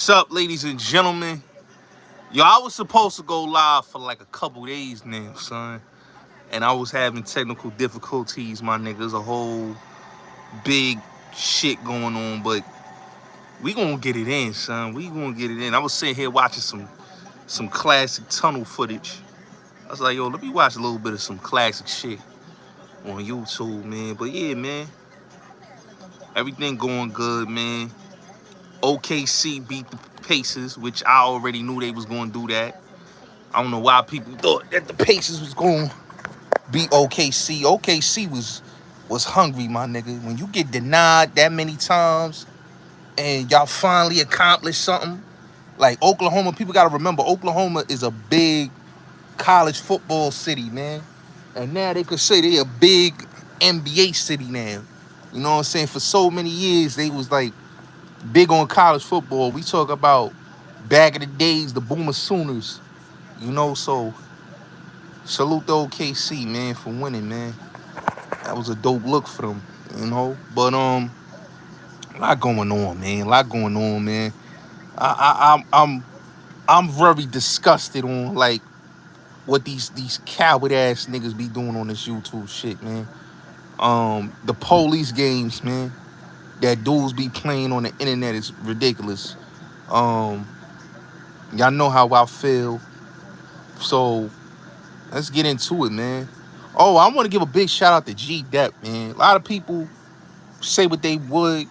What's up, ladies and gentlemen? Yo, I was supposed to go live for like a couple days now, son. And I was having technical difficulties, my nigga. There's a whole big shit going on, but we gonna get it in, son. We gonna get it in. I was sitting here watching some classic tunnel footage. I was like, yo, let me watch a little bit of some classic shit on YouTube, man. But yeah, man, everything going good, man. OKC beat the Pacers, which I already knew they was gonna do that. I don't know why people thought that the Pacers was going to beat OKC. OKC was hungry, my nigga. When you get denied that many times and y'all finally accomplish something, like Oklahoma, people got to remember, Oklahoma is a big college football city, man. And now they could say they a big NBA city now. You know what I'm saying? For so many years, they was like big on college football. We talk about back in the days, the Boomer Sooners. You know, so salute to OKC, man, for winning, man. That was a dope look for them, you know. But a lot going on, man. A lot going on, man. I'm very disgusted on like what these coward ass niggas be doing on this YouTube shit, man. The police games, man, that dudes be playing on the internet is ridiculous. Um, y'all know how I feel, so let's get into it, man. Oh, I want to give a big shout out to G Dep, man. A lot of people say what they would,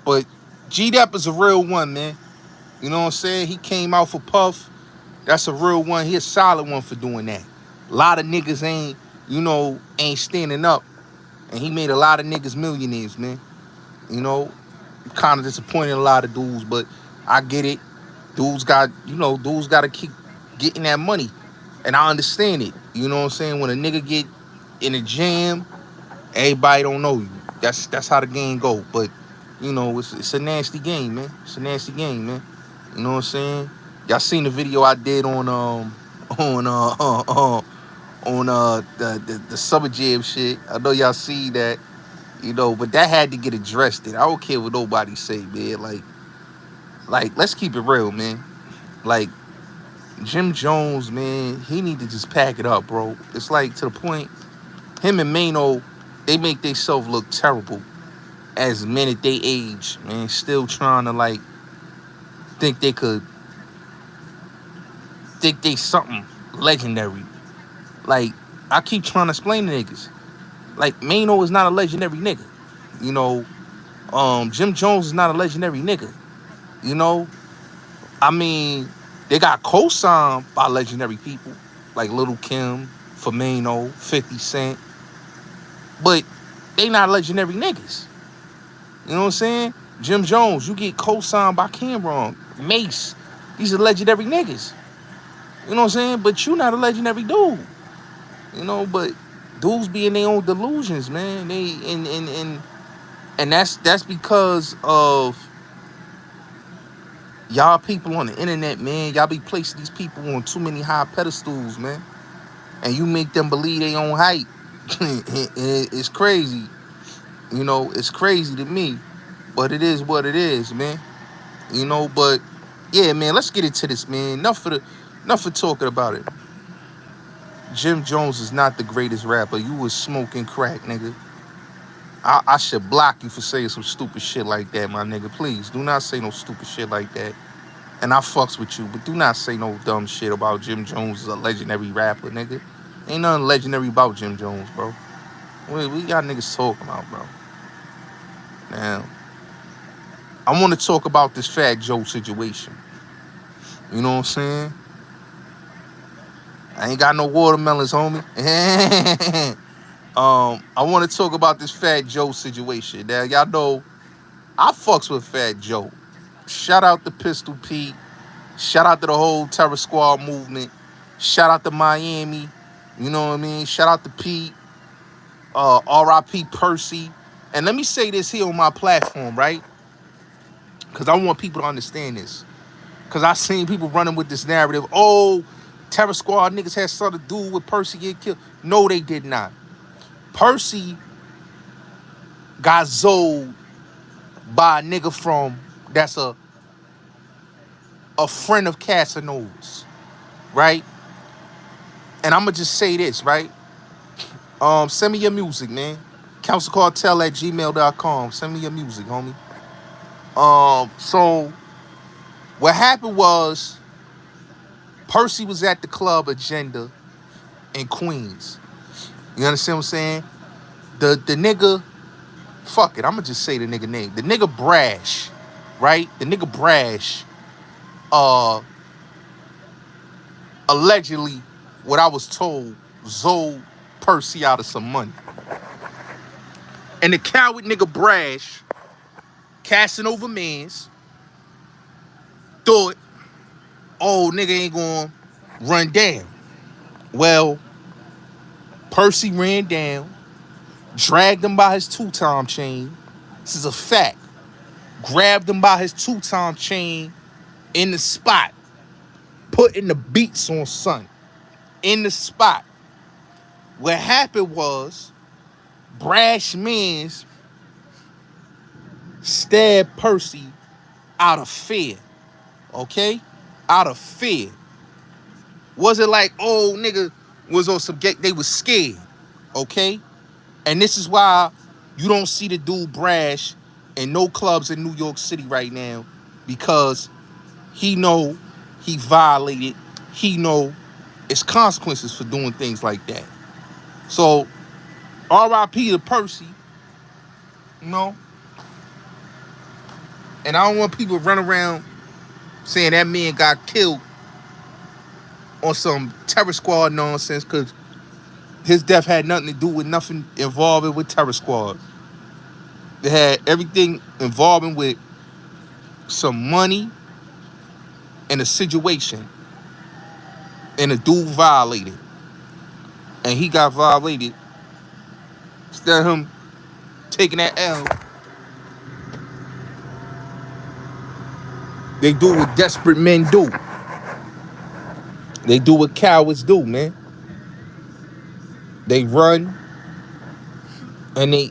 but G Dep is a real one, man. You know what I'm saying? He came out for Puff. That's a real one. He a solid one for doing that. A lot of niggas ain't standing up. And he made a lot of niggas millionaires, man. You know, kind of disappointed a lot of dudes, but I get it. Dudes got to keep getting that money. And I understand it. You know what I'm saying? When a nigga get in a jam, everybody don't know you. That's how the game go. But you know, it's a nasty game, man. It's a nasty game, man. You know what I'm saying? Y'all seen the video I did on the Summer Jam shit. I know y'all see that, you know, but that had to get addressed. I don't care what nobody say, man. Like let's keep it real, man. Like Jim Jones, man, he need to just pack it up, bro. It's like to the point, him and Mano, they make themselves look terrible as men at their age, man. Still trying to like think they something legendary. Like, I keep trying to explain to niggas. Like, Mano is not a legendary nigga. You know, Jim Jones is not a legendary nigga. You know, I mean, they got co-signed by legendary people like Little Kim, Firmino, 50 Cent, but they not legendary niggas. You know what I'm saying? Jim Jones, you get co-signed by Cameron, Mace. These are legendary niggas. You know what I'm saying? But you not a legendary dude. You know, but dudes be in their own delusions, man. They and that's because of y'all people on the internet, man. Y'all be placing these people on too many high pedestals, man. And you make them believe they own height. It's crazy. You know, it's crazy to me. But it is what it is, man. You know, but yeah, man, let's get into this, man. Enough for talking about it. Jim Jones is not the greatest rapper. You was smoking crack, nigga. I should block you for saying some stupid shit like that, my nigga. Please, do not say no stupid shit like that. And I fucks with you, but do not say no dumb shit about Jim Jones as a legendary rapper, nigga. Ain't nothing legendary about Jim Jones, bro. We got niggas talking about, bro. Now, I want to talk about this Fat Joe situation. You know what I'm saying? I ain't got no watermelons, homie. I want to talk about this Fat Joe situation. Now, y'all know I fucks with Fat Joe. Shout out to Pistol Pete. Shout out to the whole Terror Squad movement. Shout out to Miami. You know what I mean? Shout out to Pete. R.I.P. Percy. And let me say this here on my platform, right? Because I want people to understand this. Because I seen people running with this narrative. Oh, Terror Squad niggas had something to do with Percy getting killed. No, they did not. Percy got zoed by a nigga that's a a friend of Casanova's, right? And I'm gonna just say this, right? Send me your music, man. CouncilCartel@gmail.com. Send me your music, homie. So what happened was Percy was at the club Agenda in Queens. You understand what I'm saying? The nigga, fuck it, I'ma just say the nigga name. The nigga Brash, right? The nigga Brash, allegedly, what I was told, zold Percy out of some money. And the coward nigga Brash, casting over mans, thought, oh, nigga ain't gonna run down. Well, Percy ran down, dragged him by his two-time chain. This is a fact. Grabbed him by his two-time chain in the spot, putting the beats on son. In the spot. What happened was, Brash Mans stabbed Percy out of fear. Okay? Out of fear. Wasn't like, oh, nigga was on some they was scared. Okay? And this is why you don't see the dude Brash in no clubs in New York City right now, because he know he violated, he know it's consequences for doing things like that. So, R.I.P. to Percy, you know? And I don't want people to run around saying that man got killed on some Terror Squad nonsense, because his death had nothing to do with nothing involving with Terror Squad. It had everything involving with some money and a situation. And a dude violated. And he got violated. Instead of him taking that L, they do what desperate men do. They do what cowards do, man. They run and they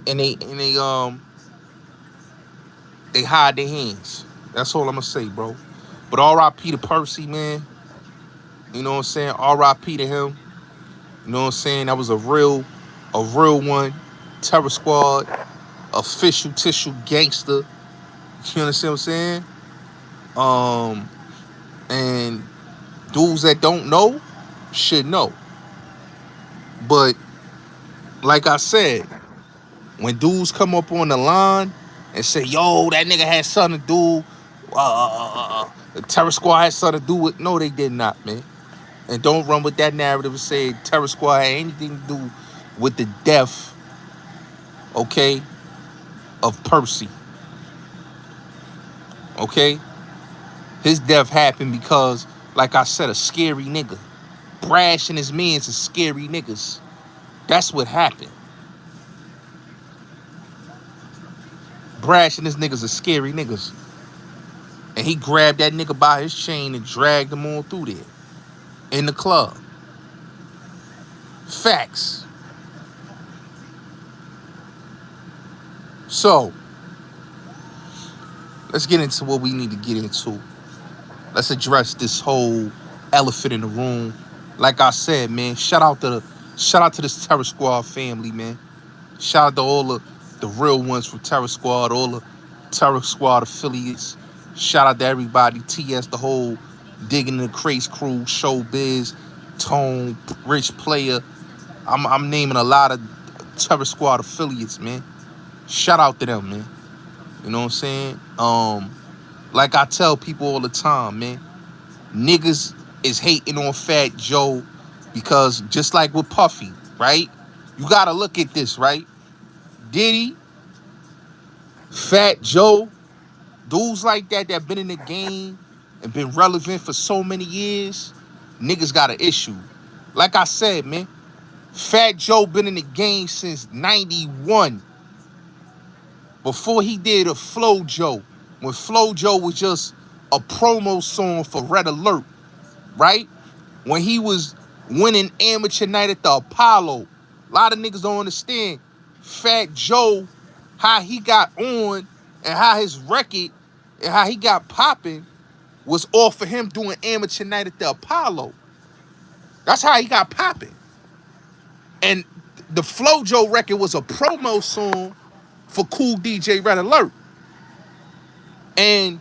hide their hands. That's all I'm gonna say, bro. But R.I.P. to Percy, man. You know what I'm saying? R.I.P. to him. You know what I'm saying? That was a real one. Terror Squad, official tissue gangster. You understand what I'm saying? And dudes that don't know should know. But like I said, when dudes come up on the line and say, yo, that nigga had something to do, the Terror Squad had something to do with, no, they did not, man. And don't run with that narrative and say Terror Squad had anything to do with the death, okay, of Percy. Okay? His death happened because, like I said, a scary nigga. Brash and his mans are scary niggas. That's what happened. Brash and his niggas are scary niggas. And he grabbed that nigga by his chain and dragged him on through there. In the club. Facts. So, let's get into what we need to get into. Let's address this whole elephant in the room. Like I said, man, shout out to this Terror Squad family, man. Shout out to all the real ones from Terror Squad, all the Terror Squad affiliates. Shout out to everybody, TS, the whole Digging the Crates crew, Showbiz, Tone, Rich Player. I'm naming a lot of Terror Squad affiliates, man. Shout out to them, man. You know what I'm saying? Like I tell people all the time, man, niggas is hating on Fat Joe because just like with Puffy, right? You gotta look at this, right? Diddy, Fat Joe, dudes like that been in the game and been relevant for so many years, niggas got an issue. Like I said, man, Fat Joe been in the game since 91. Before he did a Flo Joe, when Flo Joe was just a promo song for Red Alert, right? When he was winning amateur night at the Apollo. A lot of niggas don't understand Fat Joe, how he got on and how his record and how he got popping was off of him doing amateur night at the Apollo. That's how he got popping. And the Flojo record was a promo song for Cool DJ Red Alert. And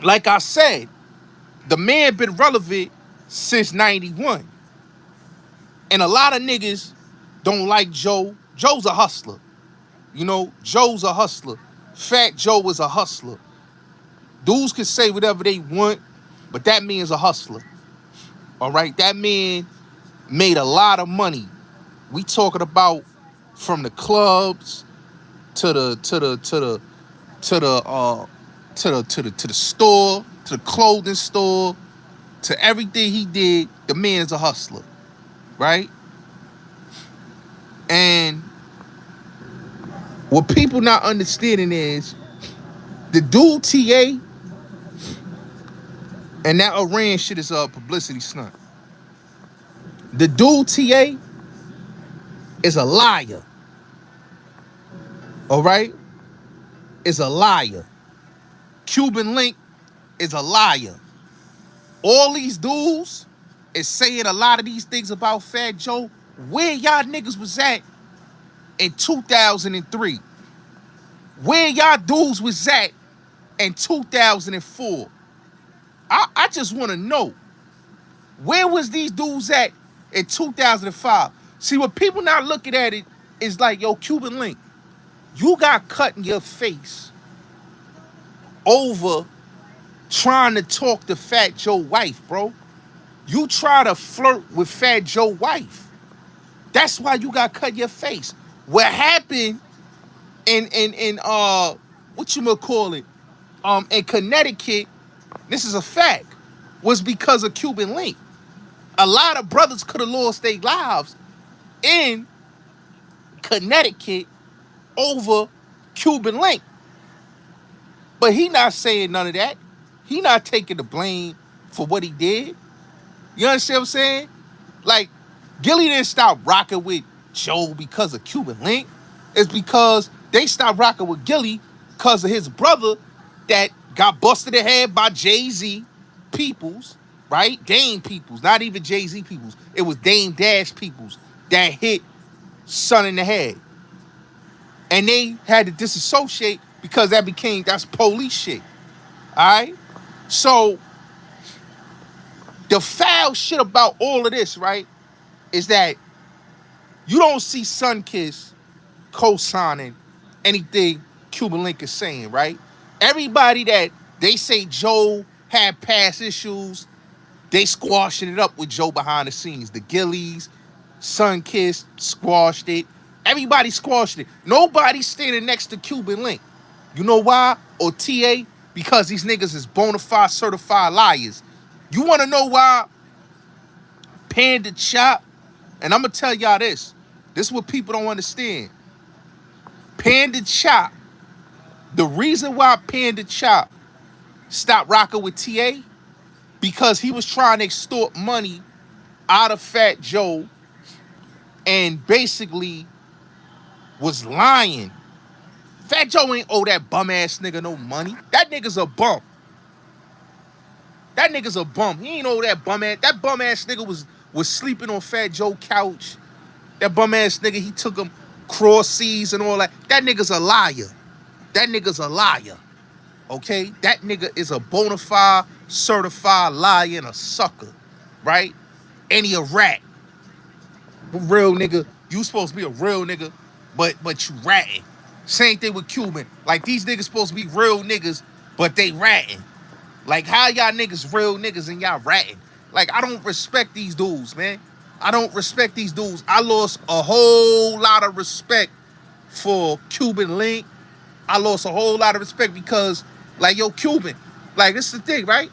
like I said, the man been relevant since 91. And a lot of niggas don't like Joe. Joe's a hustler. You know, Joe's a hustler. Fat Joe is a hustler. Dudes can say whatever they want, but that man's a hustler. All right? That man made a lot of money. We talking about from the clubs to the store, to the clothing store, to everything he did. The man's a hustler, right? And what people not understanding is the dude TA and that Iran shit is a publicity stunt. The dude TA is a liar. All right? Is a liar. Cuban Link is a liar. All these dudes is saying a lot of these things about Fat Joe. Where y'all niggas was at in 2003? Where y'all dudes was at in 2004? I just want to know, where was these dudes at in 2005? See, what people not looking at it is like, yo, Cuban Link, you got cut in your face over trying to talk to Fat Joe's wife, bro. You try to flirt with Fat Joe's wife. That's why you got cut in your face. What happened in what you call it, in Connecticut, this is a fact, was because of Cuban Link. A lot of brothers could have lost their lives in Connecticut over Cuban Link. But he not saying none of that. He not taking the blame for what he did. You understand what I'm saying? Like, Gully didn't stop rocking with Joe because of Cuban Link. It's because they stopped rocking with Gully because of his brother that got busted in the head by Jay-Z Peoples, right? Dame Peoples, not even Jay-Z Peoples. It was Dame Dash Peoples that hit Son in the head. And they had to disassociate because that's police shit. All right? So, the foul shit about all of this, right, is that you don't see Sunkiss co-signing anything Cuban Link is saying, right? Everybody that they say Joe had past issues, they squashing it up with Joe behind the scenes. The Gillies, Sunkiss squashed it. Everybody squashed it. Nobody's standing next to Cuban Link. You know why? Or TA? Because these niggas is bona fide certified liars. You want to know why Panda Chop? And I'm going to tell y'all this. This is what people don't understand. Panda Chop, the reason why Panda Chop stopped rocking with TA, because he was trying to extort money out of Fat Joe and basically was lying. Fat Joe ain't owe that bum ass nigga no money. That nigga's a bum. That nigga's a bum. He ain't owe that bum ass. That bum ass nigga was sleeping on Fat Joe's couch. That bum ass nigga, he took him cross seas and all that. That nigga's a liar. That nigga's a liar. Okay? That nigga is a bona fide, certified liar and a sucker. Right? And he a rat. Real nigga. You supposed to be a real nigga, but you ratting. Same thing with Cuban. Like, these niggas supposed to be real niggas, but they ratting. Like, how y'all niggas real niggas and y'all ratting? Like, I don't respect these dudes, man. I don't respect these dudes. I lost a whole lot of respect for Cuban Link. I lost a whole lot of respect because, like, yo, Cuban, like, this is the thing, right?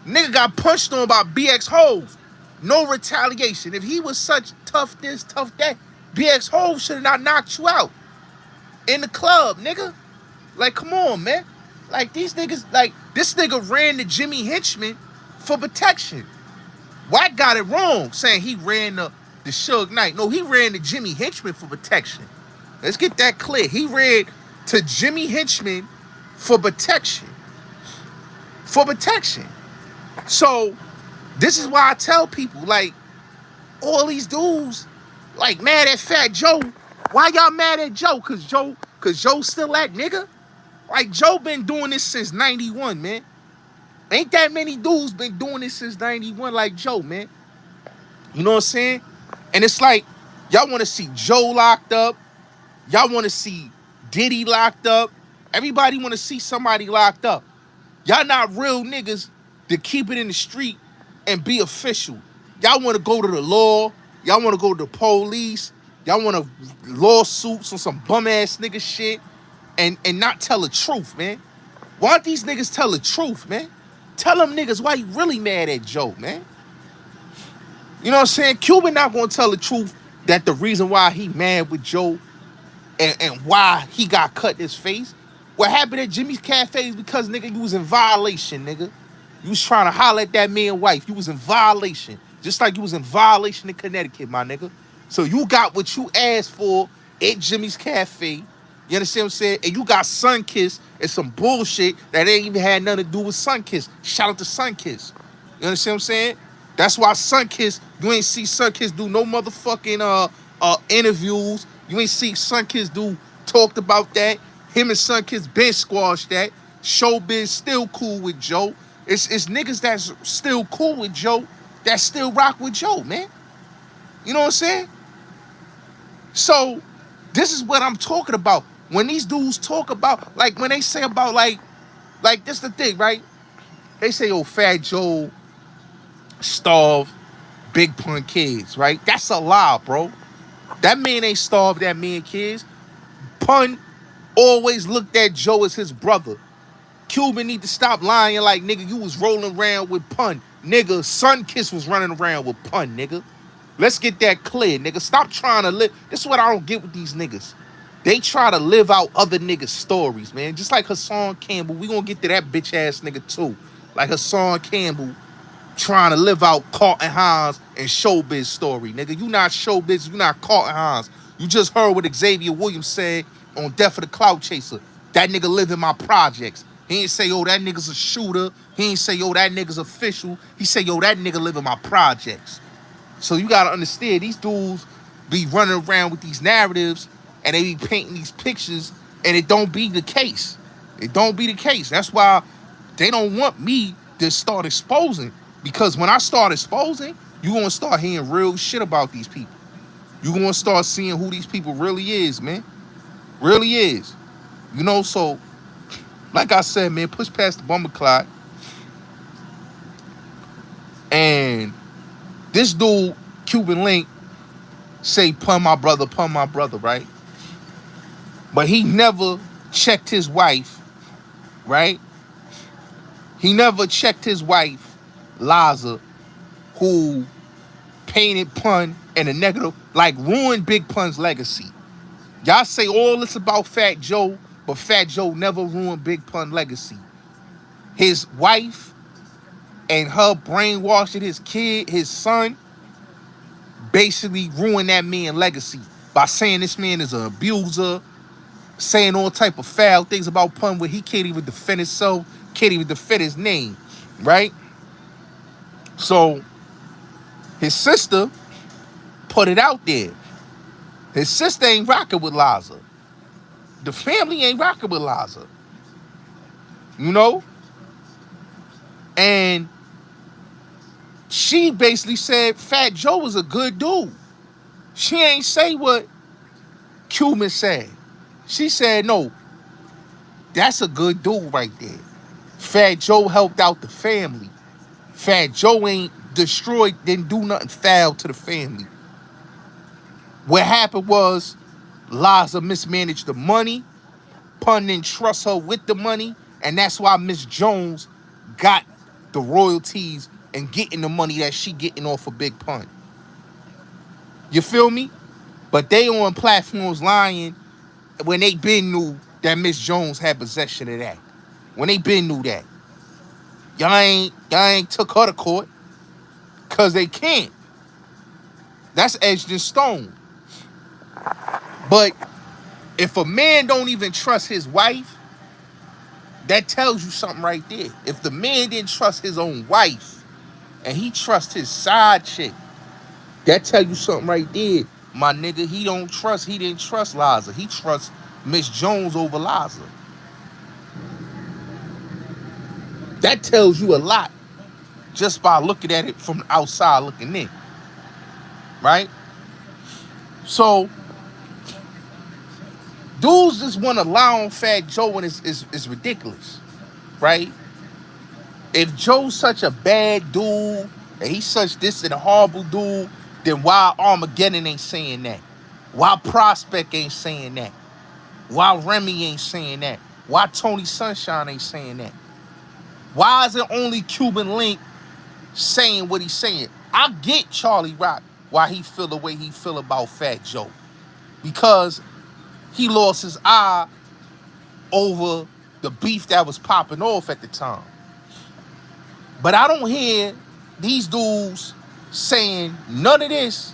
Nigga got punched on by BX Hove. No retaliation. If he was such tough this, tough that, BX Hove should have not knocked you out in the club, nigga. Like, come on, man. Like, these niggas, like, this nigga ran to Jimmy Henchman for protection. Wack got it wrong saying he ran the Suge Knight. No, he ran to Jimmy Henchman for protection. Let's get that clear. He ran to Jimmy Henchman for protection. for protection. So this is why I tell people, like, all these dudes, like, mad at Fat Joe. Why y'all mad at Joe? Cause Joe still that nigga? Like, Joe been doing this since 91, man. Ain't that many dudes been doing this since 91 like Joe, man. You know what I'm saying? And it's like, y'all want to see Joe locked up. Y'all want to see Diddy locked up. Everybody want to see somebody locked up. Y'all not real niggas to keep it in the street and be official. Y'all want to go to the law. Y'all want to go to the police. Y'all want to lawsuits on some bum-ass nigga shit and not tell the truth, man. Why don't these niggas tell the truth, man? Tell them niggas why you really mad at Joe, man. You know what I'm saying? Cuban not going to tell the truth that the reason why he mad with Joe and why he got cut in his face. What happened at Jimmy's Cafe is because, nigga, you was in violation, nigga. You was trying to holler at that man's wife. You was in violation. Just like you was in violation in Connecticut, my nigga. So you got what you asked for at Jimmy's Cafe. You understand what I'm saying? And you got Sunkiss and some bullshit that ain't even had nothing to do with Sunkiss. Shout out to Sunkiss. You understand what I'm saying? That's why Sunkiss, you ain't see Sunkiss do no motherfucking interviews. You ain't see Sunkiss talked about that. Him and Sunkiss been squashed that. Showbiz still cool with Joe. It's niggas that's still cool with Joe that still rock with Joe, man. You know what I'm saying? So this is what I'm talking about. When these dudes talk about, like, when they say about, like this the thing, right? They say, oh, Fat Joe starved Big Pun kids, right? That's a lie, bro. That man ain't starved that man kids. Pun always looked at Joe as his brother. Cuban need to stop lying like, nigga, you was rolling around with Pun. Nigga, Sunkiss was running around with Pun, nigga. Let's get that clear, nigga. Stop trying to live. This is what I don't get with these niggas. They try to live out other niggas' stories, man. Just like Hassan Campbell. We gonna get to that bitch-ass nigga, too. Like Hassan Campbell trying to live out Carlton Hines and Showbiz story, nigga. You not Showbiz. You not Carlton Hines. You just heard what Xavier Williams said on Death of the Clout Chaser. That nigga live in my projects. He ain't say, yo, that nigga's a shooter. He ain't say, yo, that nigga's official. He say, yo, that nigga live in my projects. So you gotta understand, these dudes be running around with these narratives and they be painting these pictures and it don't be the case. It don't be the case. That's why they don't want me to start exposing. Because when I start exposing, you gonna start hearing real shit about these people. You gonna start seeing who these people really is, man. Really is. You know, so like I said, man, push past the bumper clock. And this dude, Cuban Link, say, pun my brother, right? But he never checked his wife, right? He never checked his wife, Liza, who painted Pun in a negative, like ruined Big Pun's legacy. Y'all say all this about Fat Joe, but Fat Joe never ruined Big Pun's legacy. His wife and her brainwashing his kid, his son, basically ruined that man's legacy by saying this man is an abuser, saying all type of foul things about Pun where he can't even defend himself, can't even defend his name, right? So his sister put it out there. His sister ain't rocking with Liza. The family ain't rocking with Liza. You know? And she basically said Fat Joe was a good dude. She ain't say what Cuban said. She said, no, that's a good dude right there. Fat Joe helped out the family. Fat Joe ain't destroyed, didn't do nothing foul to the family. What happened was Liza mismanaged the money. Pun didn't trust her with the money. And that's why Miss Jones got the royalties and getting the money that she getting off of Big Pun. You feel me? But they on platforms lying when they been knew that Miss Jones had possession of that. When they been knew that. Y'all ain't took her to court. Cause they can't. That's etched in stone. But if a man don't even trust his wife, That tells you something right there. If the man didn't trust his own wife and he trusts his side chick, that tell you something right there. My nigga, he didn't trust Liza. He trusts Miss Jones over Liza. That tells you a lot just by looking at it from outside looking in. Right? So, dudes just want to lie on Fat Joe and it's ridiculous. Right? If Joe's such a bad dude, and he's such this and a horrible dude, then why Armageddon ain't saying that? Why Prospect ain't saying that? Why Remy ain't saying that? Why Tony Sunshine ain't saying that? Why is it only Cuban Link saying what he's saying? I get Charlie Rock why he feel the way he feel about Fat Joe. Because he lost his eye over the beef that was popping off at the time. But I don't hear these dudes saying none of this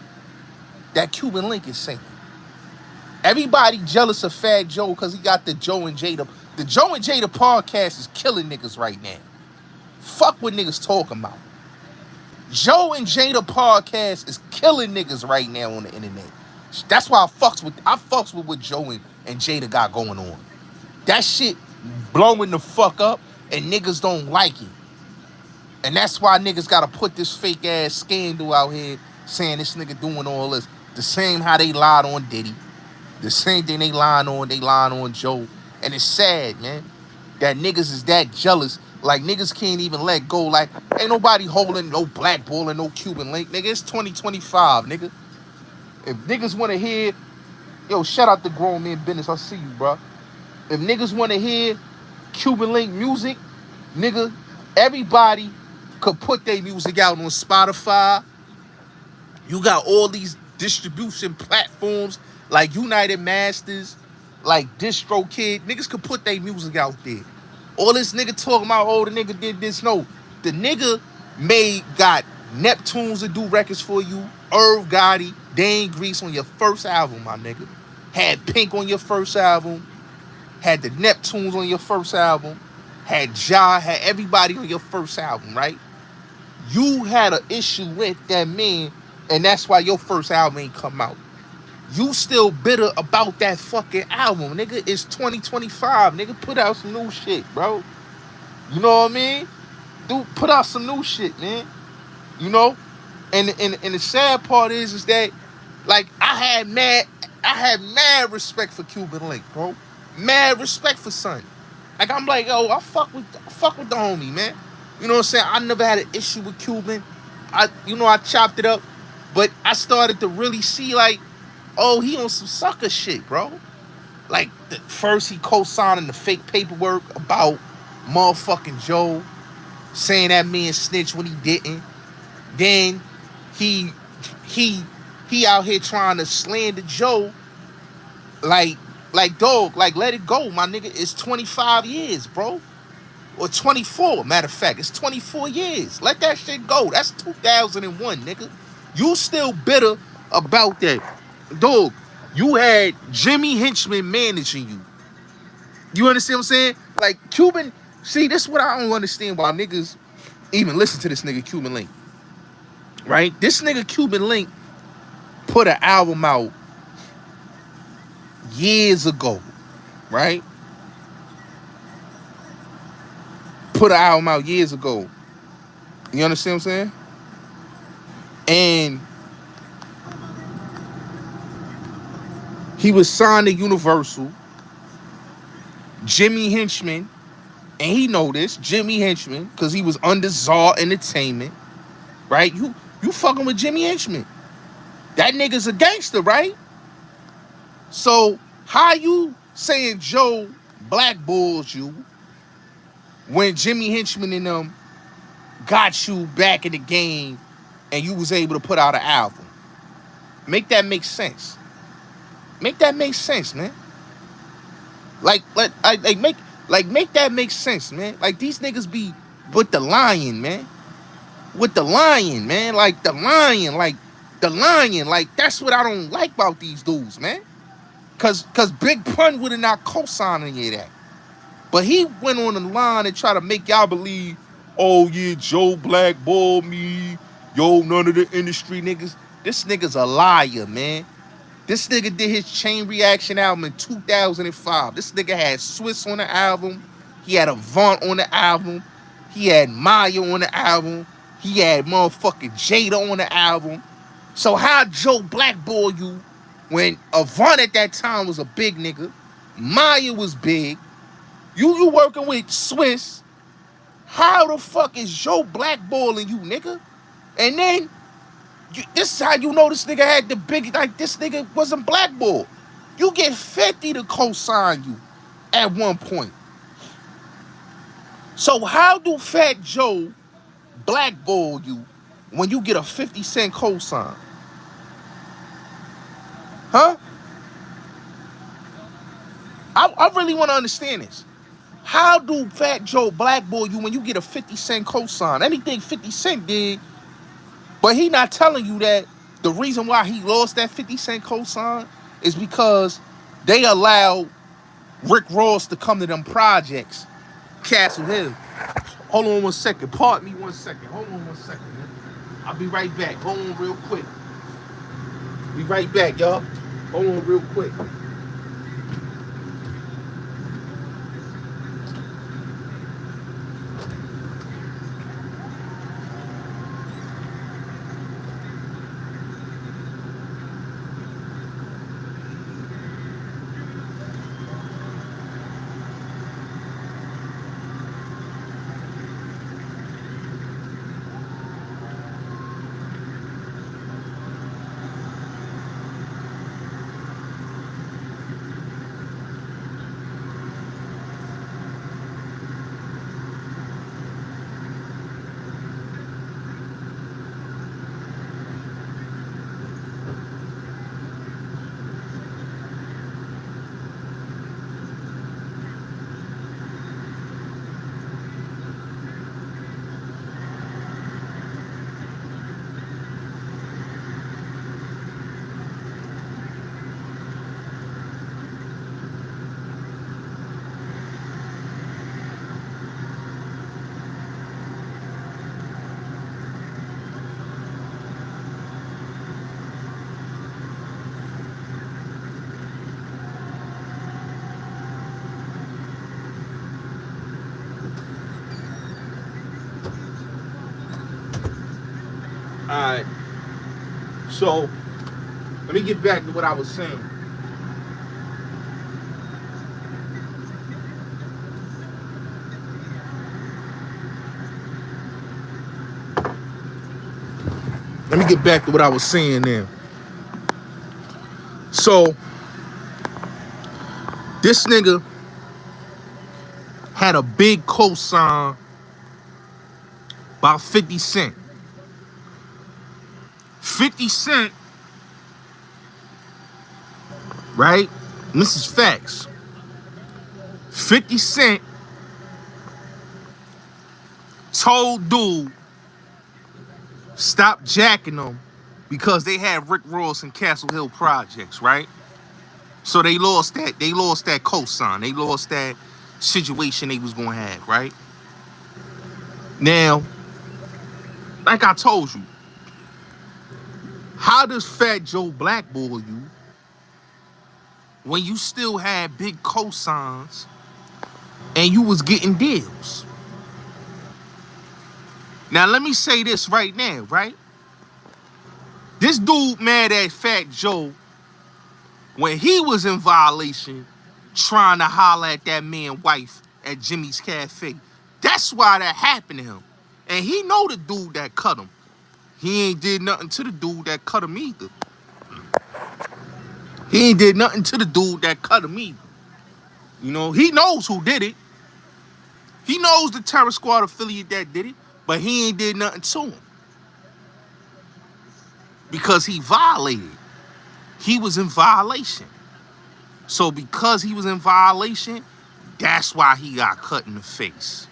that Cuban Link is saying. Everybody jealous of Fat Joe because he got the Joe and Jada. The Joe and Jada podcast is killing niggas right now. Fuck what niggas talking about. Joe and Jada podcast is killing niggas right now on the internet. That's why I fucks with what Joe and Jada got going on. That shit blowing the fuck up and niggas don't like it. And that's why niggas gotta put this fake ass scandal out here saying this nigga doing all this. The same how they lied on Diddy. The same thing they lying on Joe. And it's sad, man, that niggas is that jealous. Like, niggas can't even let go. Like, ain't nobody holding no blackball and no Cuban Link. Nigga, it's 2025, nigga. If niggas want to hear, yo, shout out to Grown Man Business. I see you, bro. If niggas want to hear Cuban Link music, nigga, everybody could put their music out on Spotify. You got all these distribution platforms like United Masters, like DistroKid. Niggas could put their music out there. All this nigga talking about, oh, the nigga did this. No, the nigga got Neptunes to do records for you. Irv Gotti, Dane Grease on your first album, my nigga. Had Pink on your first album. Had the Neptunes on your first album. Had Ja, had everybody on your first album, right? You had an issue with that man, and that's why your first album ain't come out. You still bitter about that fucking album, nigga. It's 2025, nigga. Put out some new shit, bro. You know what I mean? Dude, put out some new shit, man. You know? And the sad part is that, like, I had mad respect for Cuban Link, bro. Mad respect for son. Like, I'm like, yo, I fuck with the homie, man. You know what I'm saying? I never had an issue with Cuban. I chopped it up. But I started to really see, like, oh, he on some sucker shit, bro. Like, first he co-signing the fake paperwork about motherfucking Joe, saying that man snitched when he didn't. Then he out here trying to slander Joe. Like, dog, like, let it go, my nigga. It's 25 years, bro. Or 24, matter of fact. It's 24 years. Let that shit go. That's 2001, nigga. You still bitter about that. Dog, you had Jimmy Henchman managing you. You understand what I'm saying? Like, Cuban, see, this is what I don't understand why niggas even listen to this nigga Cuban Link. Right? This nigga Cuban Link put an album out years ago. Right? Put an album out years ago. You understand what I'm saying? And he was signed to Universal. Jimmy Henchman, and he know this, Jimmy Henchman, because he was under Czar Entertainment, right? You fucking with Jimmy Henchman. That nigga's a gangster, right? So how you saying Joe blackballs you when Jimmy Henchman and them got you back in the game and you was able to put out an album? Make that make sense. Make that make sense, man. Make that make sense, man. Like, these niggas be with the lion, man. With the lion, man. Like, the lion. Like, that's what I don't like about these dudes, man. Cause Big Pun would have not co-signed any of that. But he went on the line and tried to make y'all believe, oh yeah, Joe blackballed me. Yo, none of the industry niggas. This nigga's a liar, man. This nigga did his Chain Reaction album in 2005. This nigga had Swiss on the album. He had Avant on the album. He had Maya on the album. He had motherfucking Jada on the album. So how Joe blackball you when Avant at that time was a big nigga? Maya was big. You working with Swiss. How the fuck is Joe blackballing you, nigga? And then, this is how you know this nigga had the big, like this nigga wasn't blackballed. You get 50 to co-sign you at one point. So how do Fat Joe blackball you when you get a 50 cent co-sign? Huh? I really want to understand this. How do Fat Joe blackball you when you get a 50 cent cosign? Anything 50 Cent did, but he not telling you that the reason why he lost that 50 cent cosign is because they allowed Rick Ross to come to them projects, Castle Hill. Hold on 1 second. Pardon me 1 second. Hold on 1 second, man. I'll be right back. Hold on real quick. Be right back, y'all. Hold on real quick. Alright, so let me get back to what I was saying. Let me get back to what I was saying now. So, this nigga had a big cosign by 50 Cent. 50 Cent, right? And this is facts. 50 Cent told dude stop jacking them because they had Rick Ross and Castle Hill projects, right? So they lost that cosign. They lost that situation they was gonna have, right? Now, like I told you, how does Fat Joe blackball you when you still had big cosigns and you was getting deals? Now, let me say this right now, right? This dude mad at Fat Joe when he was in violation trying to holler at that man's wife at Jimmy's Cafe. That's why that happened to him. And he know the dude that cut him. He ain't did nothing to the dude that cut him either. He ain't did nothing to the dude that cut him either. You know, he knows who did it. He knows the Terror Squad affiliate that did it, but he ain't did nothing to him. Because he violated. He was in violation. So because he was in violation, that's why he got cut in the face.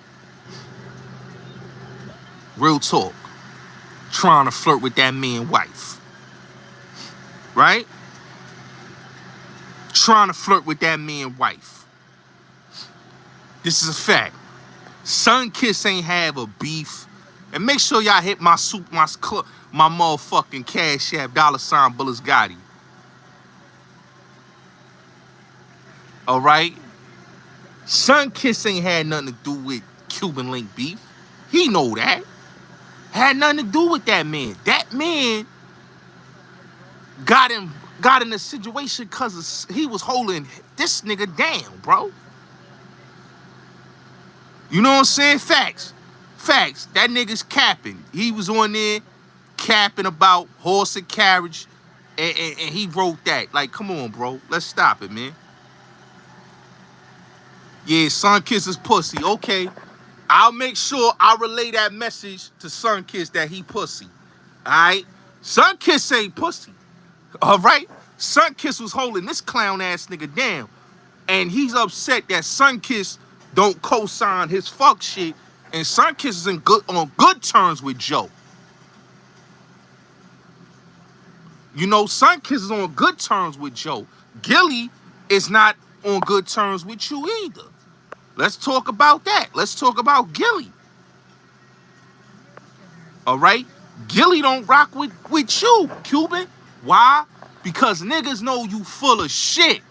Real talk. Trying to flirt with that man's wife. Right? Trying to flirt with that man's wife. This is a fact. Sunkiss ain't have a beef. And make sure y'all hit my motherfucking Cash App, $ Bullets Gotti. All right? Sunkiss ain't had nothing to do with Cuban Link beef. He know that. Had nothing to do with that man. That man got in a situation because he was holding this nigga down, bro. You know what I'm saying? Facts. Facts. That nigga's capping. He was on there capping about horse and carriage, and he wrote that. Like, come on, bro. Let's stop it, man. Yeah, Sunkiss is pussy. Okay. I'll make sure I relay that message to Sunkiss that he pussy. All right? Sunkiss ain't pussy. All right? Sunkiss was holding this clown ass nigga down. And he's upset that Sunkiss don't co-sign his fuck shit. And Sunkiss is on good terms with Joe. You know, Sunkiss is on good terms with Joe. Gully is not on good terms with you either. Let's talk about that. Let's talk about Gully. All right? Gully don't rock with you, Cuban. Why? Because niggas know you full of shit.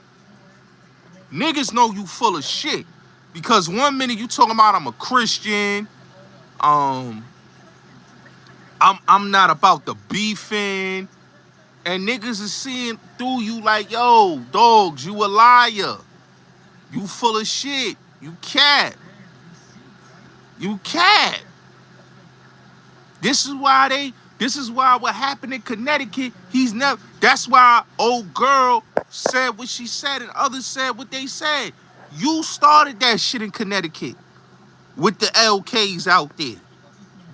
Niggas know you full of shit. Because 1 minute you talking about I'm a Christian. I'm not about the beefing. And niggas is seeing through you like, yo, dogs, you a liar. You full of shit. You cat. You cat. This is why what happened in Connecticut, that's why old girl said what she said and others said what they said. You started that shit in Connecticut with the LKs out there.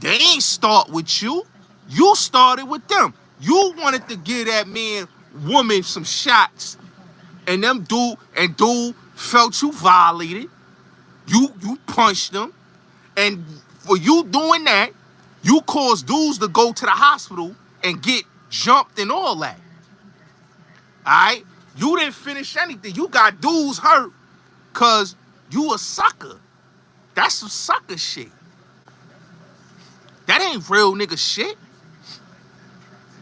They ain't start with you. You started with them. You wanted to give that woman some shots, and dude felt you violated. You punched them, and for you doing that, you caused dudes to go to the hospital and get jumped and all that. All right? You didn't finish anything. You got dudes hurt because you a sucker. That's some sucker shit. That ain't real nigga shit.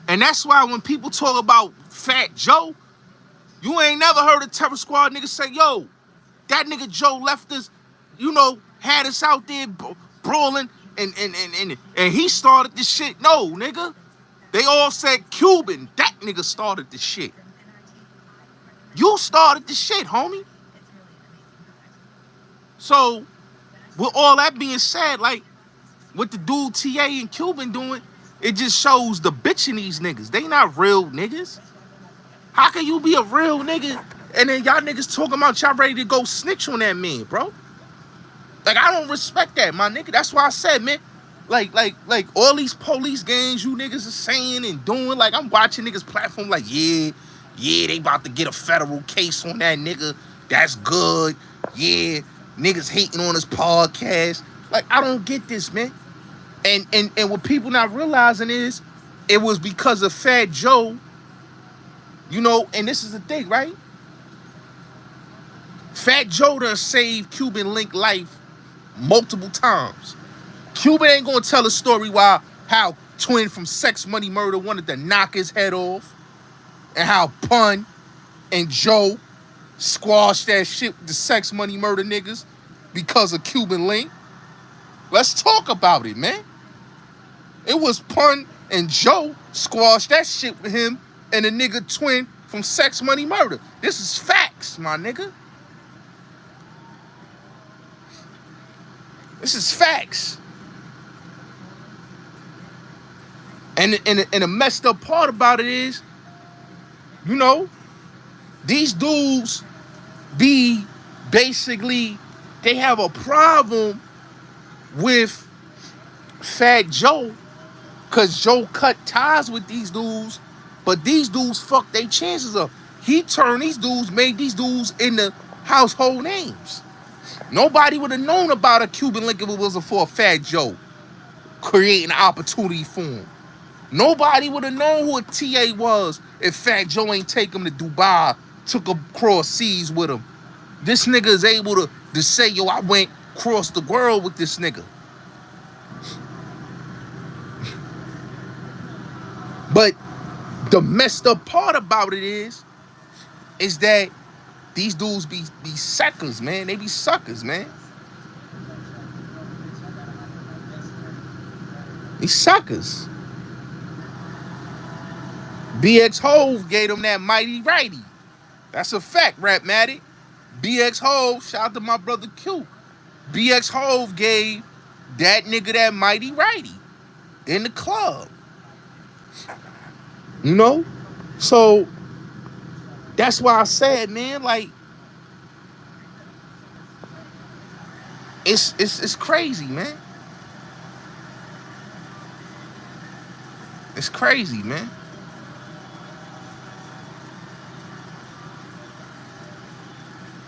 And that's why when people talk about Fat Joe, you ain't never heard a Terror Squad nigga say, yo, that nigga Joe left us, had us out there brawling and he started this shit. No, nigga. They all said Cuban. That nigga started the shit. You started the shit, homie. So, with all that being said, like, what the dude TA and Cuban doing, it just shows the bitch in these niggas. They not real niggas. How can you be a real nigga and then y'all niggas talking about y'all ready to go snitch on that man, bro? Like, I don't respect that, my nigga. That's why I said, man, like all these police games you niggas are saying and doing, like, I'm watching niggas platform like, yeah, they about to get a federal case on that nigga. That's good. Yeah, niggas hating on his podcast. Like, I don't get this, man. And what people not realizing is it was because of Fat Joe, and this is the thing, right? Fat Joe done saved Cuban Link life multiple times. Cuban ain't gonna tell a story how Twin from Sex Money Murder wanted to knock his head off, and how Pun and Joe squashed that shit with the Sex Money Murder niggas because of Cuban Link. Let's talk about it, man. It was Pun and Joe squashed that shit with him and the nigga Twin from Sex Money Murder. This is facts, my nigga. This is facts. And the messed up part about it is, these dudes be basically, they have a problem with Fat Joe because Joe cut ties with these dudes, but these dudes fucked their chances up. He turned these dudes, made these dudes into household names. Nobody would have known about a Cuban Link if it wasn't for Fat Joe creating an opportunity for him. Nobody would have known who a TA was if Fat Joe ain't take him to Dubai, took him across seas with him, This nigga is able to say, yo, I went across the world with this nigga. But the messed up part about it is that these dudes be suckers, man. They be suckers, man. These suckers. BX Hove gave them that mighty righty. That's a fact, Rap Matic. BX Hove, shout out to my brother Q. BX Hove gave that nigga that mighty righty in the club. You know? So that's why I said, man, like, it's crazy, man. It's crazy, man.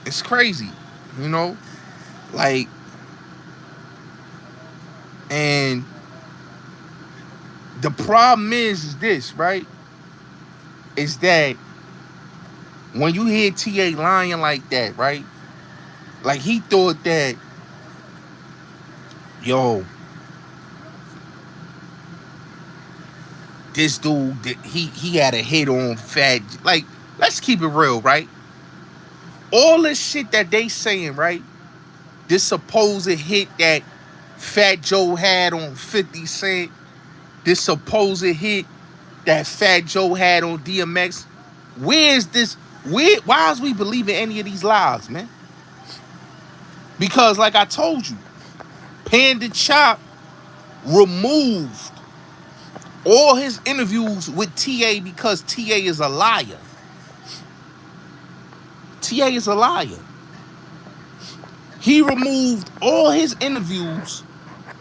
It's crazy, you know? Like, and the problem is this, right? Is that when you hear TA lying like that, right? Like, he thought that, yo, this dude, he had a hit on Fat. Like, let's keep it real, right? All this shit that they saying, right? This supposed hit that Fat Joe had on 50 Cent. This supposed hit that Fat Joe had on DMX. Why is we believing any of these lies, man? Because like I told you, Panda Chop removed all his interviews with TA because TA is a liar. TA is a liar. He removed all his interviews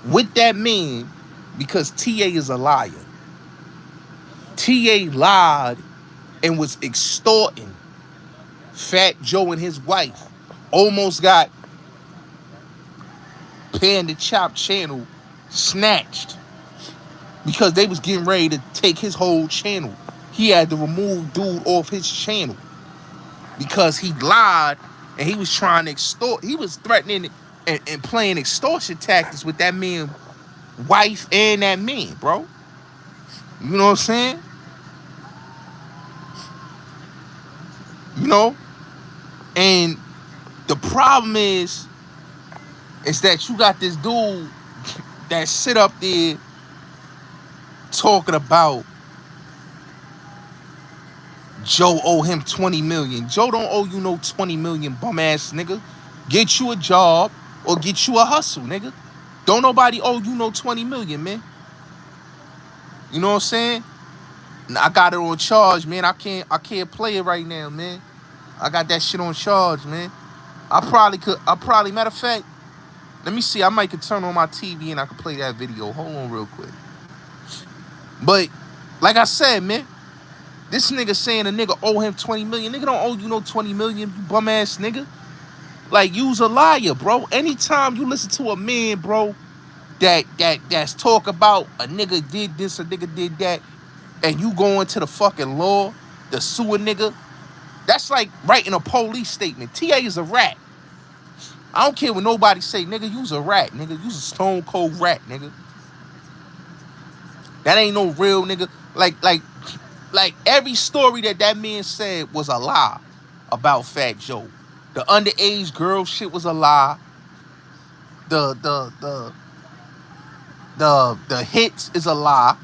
with that man because TA is a liar. TA lied and was extorting Fat Joe and his wife. Almost got Panda Chop channel snatched because they was getting ready to take his whole channel. He had to remove dude off his channel because he lied and he was trying to extort. He was threatening and playing extortion tactics with that man's wife and that man, bro. You know what I'm saying? You know? And the problem is that you got this dude that sit up there talking about Joe owe him 20 million. Joe don't owe you no 20 million, bum ass nigga. Get you a job or get you a hustle, nigga. Don't nobody owe you no 20 million, man. You know what I'm saying? I got it on charge, man. I can't play it right now, man. I got that shit on charge, man. Matter of fact, let me see. I might could turn on my TV and I could play that video. Hold on real quick. But, like I said, man, this nigga saying a nigga owe him 20 million. Nigga don't owe you no 20 million, you bum ass nigga. Like, you's a liar, bro. Anytime you listen to a man, bro, that's talk about a nigga did this, a nigga did that, and you go into the fucking law, the sue a nigga, that's like writing a police statement. TA is a rat. I don't care what nobody say, nigga, you's a rat, nigga. You's a stone cold rat, nigga. That ain't no real nigga. Like every story that man said was a lie about Fat Joe. The underage girl shit was a lie. The hits is a lie.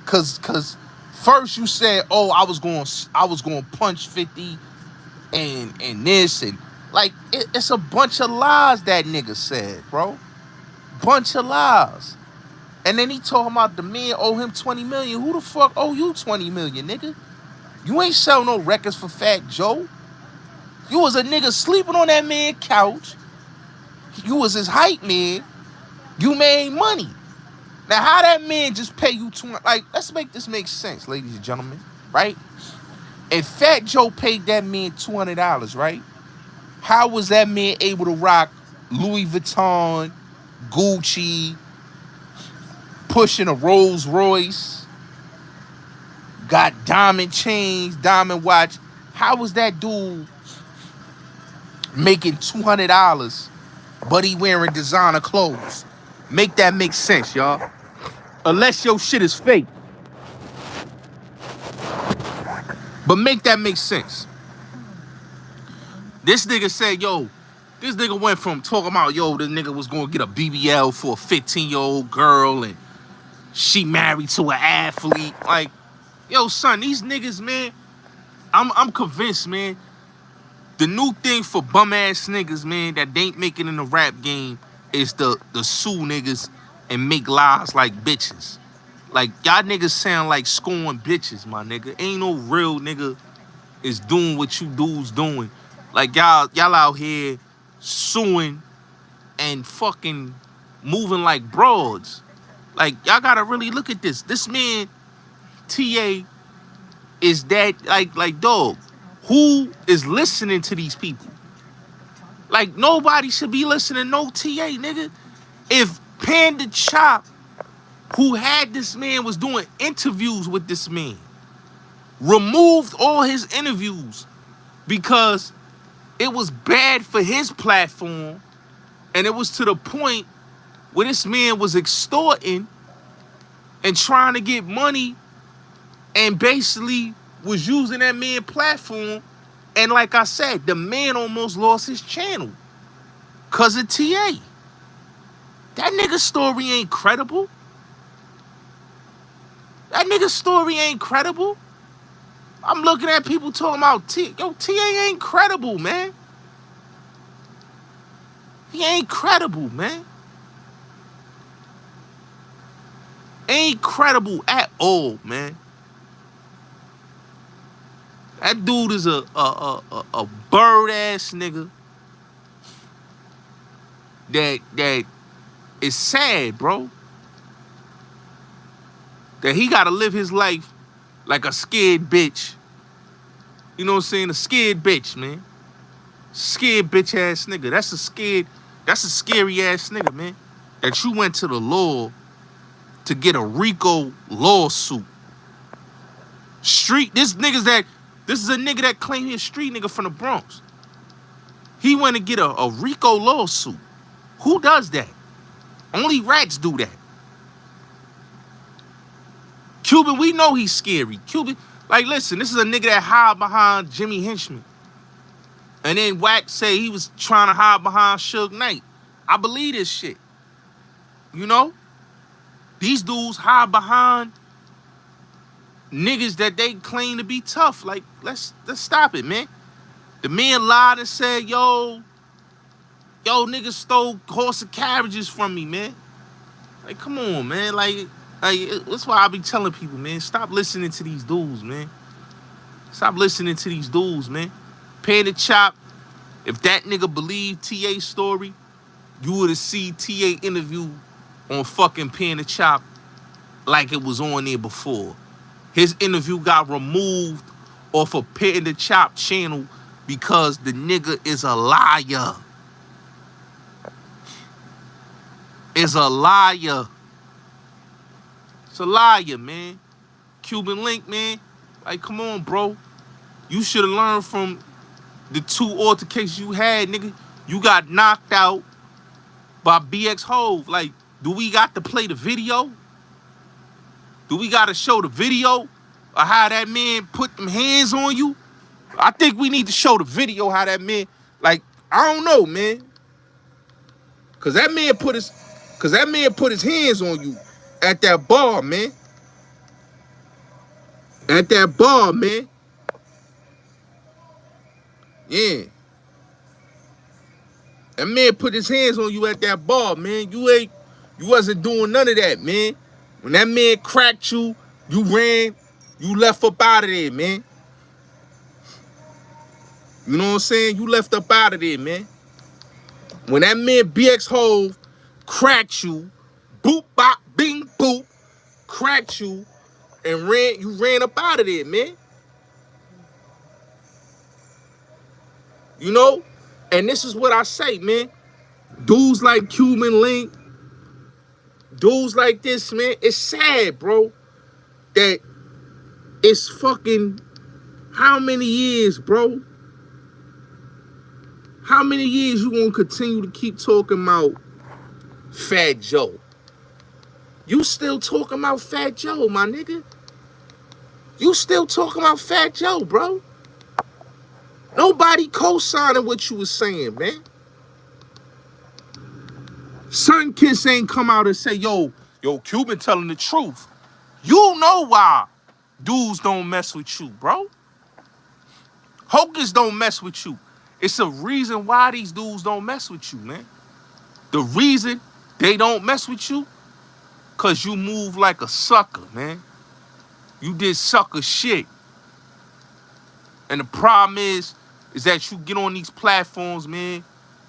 Cause first you said, oh, I was going to punch 50 and this and like it's a bunch of lies that nigga said, bro. Bunch of lies. And then he talking about the man owe him 20 million. Who the fuck owe you 20 million, nigga? You ain't sell no records for Fat Joe. You was a nigga sleeping on that man's couch. You was his hype man. You made money. Now, how that man just pay you 20? Like, let's make this make sense, ladies and gentlemen, right? If Fat Joe paid that man $200, right? How was that man able to rock Louis Vuitton, Gucci, pushing a Rolls Royce, got diamond chains, diamond watch? How was that dude making $200, but he wearing designer clothes. Make that make sense, y'all. Unless your shit is fake. But make that make sense. This nigga said, yo, this nigga went from talking about, yo, this nigga was gonna get a BBL for a 15-year-old girl and she married to an athlete. Like, yo, son, these niggas, man, I'm convinced, man, the new thing for bum-ass niggas, man, that they ain't making in the rap game is the sue niggas and make lies like bitches. Like, y'all niggas sound like scorn bitches, my nigga. Ain't no real nigga is doing what you dudes doing. Like, y'all out here suing and fucking moving like broads. Like, y'all gotta really look at this. This man, TA, is that, like, dog, who is listening to these people? Like, nobody should be listening to no TA, nigga. If Panda Chop, who had this man, was doing interviews with this man, removed all his interviews because it was bad for his platform, and it was to the point where this man was extorting and trying to get money and basically was using that man's platform. And like I said, the man almost lost his channel because of TA. That nigga's story ain't credible. That nigga's story ain't credible. I'm looking at people talking about TA. Yo, TA ain't credible, man. He ain't credible, man. Ain't credible at all, man. That dude is a bird ass nigga that is sad, bro. That he gotta live his life like a scared bitch. You know what I'm saying? A scared bitch, man. Scared bitch ass nigga. That's a scary ass nigga, man. That you went to the law to get a RICO lawsuit. This is a nigga that claimed he a street nigga from the Bronx. He went to get a RICO lawsuit. Who does that? Only rats do that. Cuban, we know he's scary. Cuban, like, listen, this is a nigga that hide behind Jimmy Henchman. And then Wack say he was trying to hide behind Suge Knight. I believe this shit. You know? These dudes hide behind niggas that they claim to be tough. Like, let's stop it, man. The man lied and said, yo, niggas stole horse and carriages from me, man. Like, come on, man. Like, that's why I be telling people, man, stop listening to these dudes, man. Stop listening to these dudes, man. Panda Chop, if that nigga believed TA's story, you would have seen TA interview on fucking Panda Chop like it was on there before. His interview got removed off of Panda Chop channel because the nigga is a liar. Is a liar. It's a liar, man. Cuban Link, man. Like, come on, bro. You should have learned from the 2 altercations you had, nigga. You got knocked out by BX Hove. Like, do we got to play the video? Do we got to show the video of how that man put them hands on you? I think we need to show the video how that man, like, I don't know, man. Cause that man put his hands on you at that bar, man. At that bar, man. Yeah. That man put his hands on you at that bar, man. You wasn't doing none of that, man. When that man cracked you, you ran, you left up out of there, man. You know what I'm saying? You left up out of there, man. When that man BX Hove cracked you, boop, bop, bing, boop, cracked you, and you ran up out of there, man. You know? And this is what I say, man. Dudes like Cuban Link, dudes like this, man, it's sad, bro, that it's fucking how many years, bro? How many years you gonna continue to keep talking about Fat Joe? You still talking about Fat Joe, my nigga? You still talking about Fat Joe, bro? Nobody co-signing what you was saying, man. Sun Kiss ain't come out and say, yo, Cuban telling the truth. You know why dudes don't mess with you, bro. Hocus don't mess with you. It's a reason why these dudes don't mess with you, man. The reason they don't mess with you, cause you move like a sucker, man. You did sucker shit. And the problem is that you get on these platforms, man,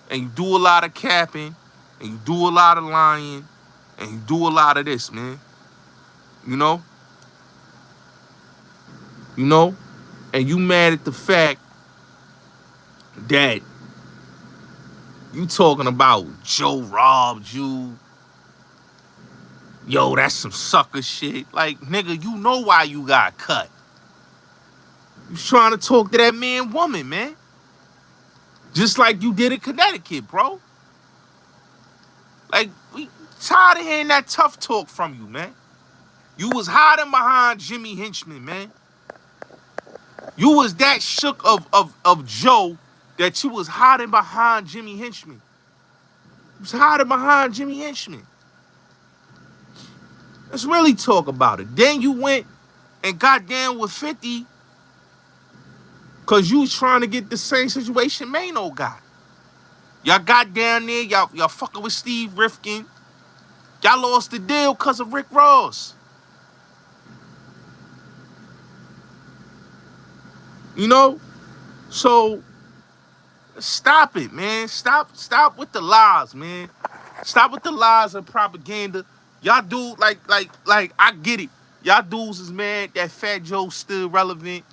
and you do a lot of capping, and you do a lot of lying, and you do a lot of this, man. You know? And you mad at the fact that you talking about Joe robbed you. Yo, that's some sucker shit. Like, nigga, you know why you got cut. You trying to talk to that man woman, man. Just like you did in Connecticut, bro. Like, we tired of hearing that tough talk from you, man. You was hiding behind Jimmy Henchman, man. You was that shook of Joe that you was hiding behind Jimmy Henchman. You was hiding behind Jimmy Henchman. Let's really talk about it. Then you went and got down with 50 because you was trying to get the same situation Mano got. Y'all got down there, y'all fucking with Steve Rifkin. Y'all lost the deal because of Rick Ross. You know? So, stop it, man. Stop with the lies, man. Stop with the lies and propaganda. Y'all do, like, I get it. Y'all dudes is mad that Fat Joe's still relevant.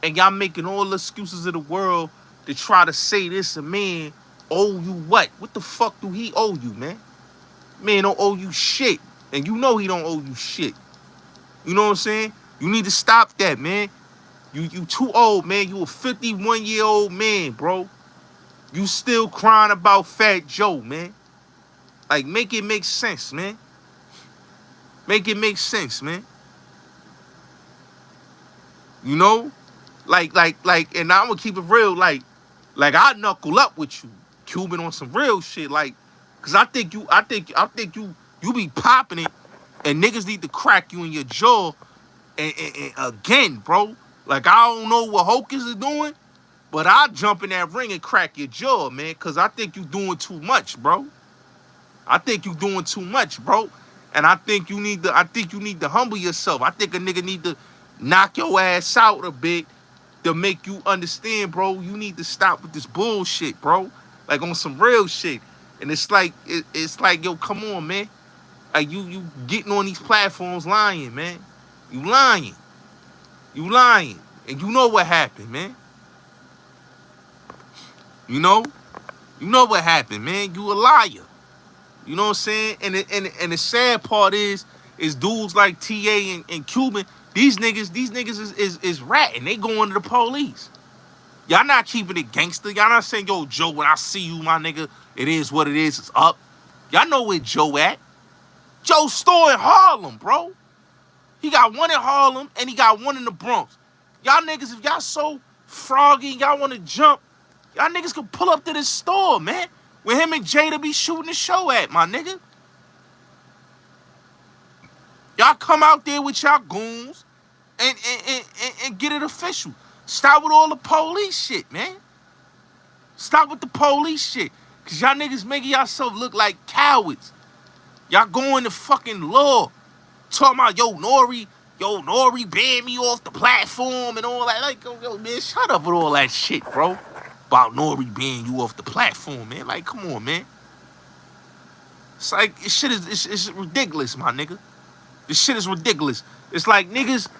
And y'all making all the excuses of the world to try to say this a man owe you what? What the fuck do he owe you, man? Man don't owe you shit. And you know he don't owe you shit. You know what I'm saying? You need to stop that, man. You too old, man. You a 51-year-old man, bro. You still crying about Fat Joe, man. Like, make it make sense, man. Make it make sense, man. You know? Like, and I'm gonna keep it real, like I knuckle up with you, Cuban, on some real shit, like, cause I think you be popping it, and niggas need to crack you in your jaw, and again, bro. Like, I don't know what Hocus is doing, but I'll jump in that ring and crack your jaw, man, cause I think you doing too much, bro. I think you doing too much, bro. And I think you need to humble yourself. I think a nigga need to knock your ass out a bit to make you understand, bro. You need to stop with this bullshit, bro. Like, on some real shit. And it's like, yo, come on, man. Like, you getting on these platforms lying, man. You lying. You lying. And you know what happened, man. You know? You know what happened, man. You a liar. You know what I'm saying? And the sad part is dudes like TA and Cuban, these niggas is ratting. They going to the police. Y'all not keeping it gangster. Y'all not saying, yo, Joe, when I see you, my nigga, it is what it is. It's up. Y'all know where Joe at. Joe's store in Harlem, bro. He got one in Harlem and he got one in the Bronx. Y'all niggas, if y'all so froggy and y'all want to jump, y'all niggas can pull up to this store, man. Where him and Jada be shooting the show at, my nigga. Y'all come out there with y'all goons and get it official. Stop with all the police shit, man. Stop with the police shit. Because y'all niggas making yourself look like cowards. Y'all going to fucking law. Talking about, yo, Nori banned me off the platform and all that. Like, yo, man, shut up with all that shit, bro. About Nori banning you off the platform, man. Like, come on, man. It's like, it's ridiculous, my nigga. This shit is ridiculous. It's like niggas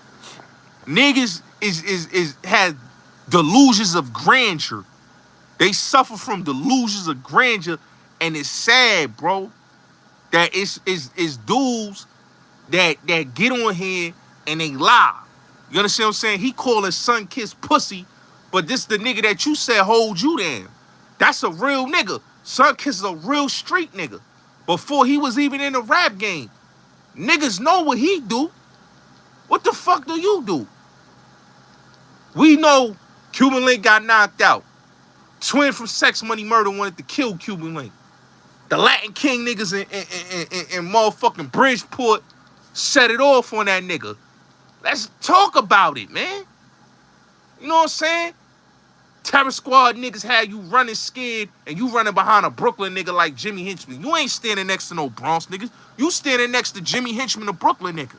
had delusions of grandeur. They suffer from delusions of grandeur, and it's sad, bro, that it's dudes that get on here and they lie. You understand what I'm saying? He calling Sun Kiss pussy, but this the nigga that you said hold you down. That's a real nigga. Sunkiss is a real street nigga. Before he was even in the rap game. Niggas know what he do. What the fuck do you do? We know Cuban Link got knocked out. Twin from Sex Money Murder wanted to kill Cuban Link. The Latin King niggas in motherfucking Bridgeport set it off on that nigga. Let's talk about it, man. You know what I'm saying? Terror Squad niggas had you running scared and you running behind a Brooklyn nigga like Jimmy Henchman. You ain't standing next to no Bronx niggas. You standing next to Jimmy Henchman, the Brooklyn nigga.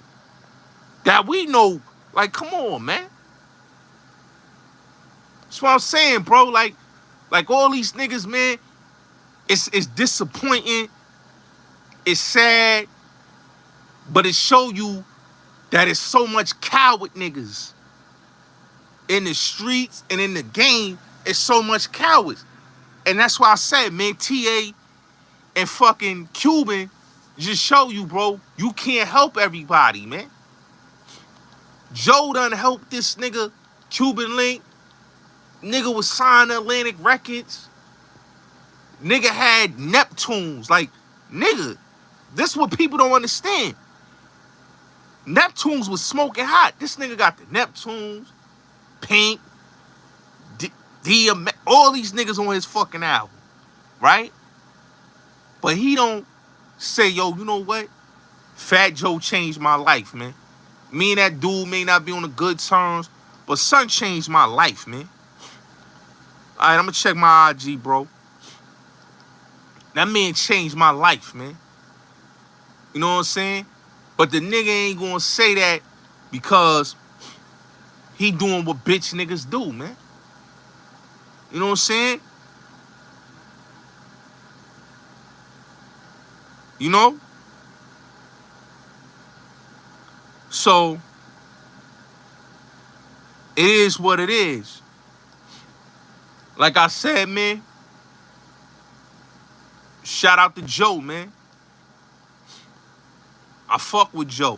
That we know, like, come on, man. That's what I'm saying, bro. Like all these niggas, man, it's disappointing. It's sad. But it show you that it's so much coward niggas. In the streets and in the game, it's so much cowards. And that's why I said, man, TA and fucking Cuban just show you, bro, you can't help everybody, man. Joe done helped this nigga, Cuban Link. Nigga was signed to Atlantic Records. Nigga had Neptunes. Like, nigga, this is what people don't understand. Neptunes was smoking hot. This nigga got the Neptunes. Pink, all these niggas on his fucking album, right? But he don't say, yo, you know what? Fat Joe changed my life, man. Me and that dude may not be on the good terms, but son changed my life, man. All right, I'm gonna check my IG, bro. That man changed my life, man. You know what I'm saying? But the nigga ain't gonna say that because he doing what bitch niggas do, man. You know what I'm saying? You know? So, it is what it is. Like I said, man, shout out to Joe, man. I fuck with Joe.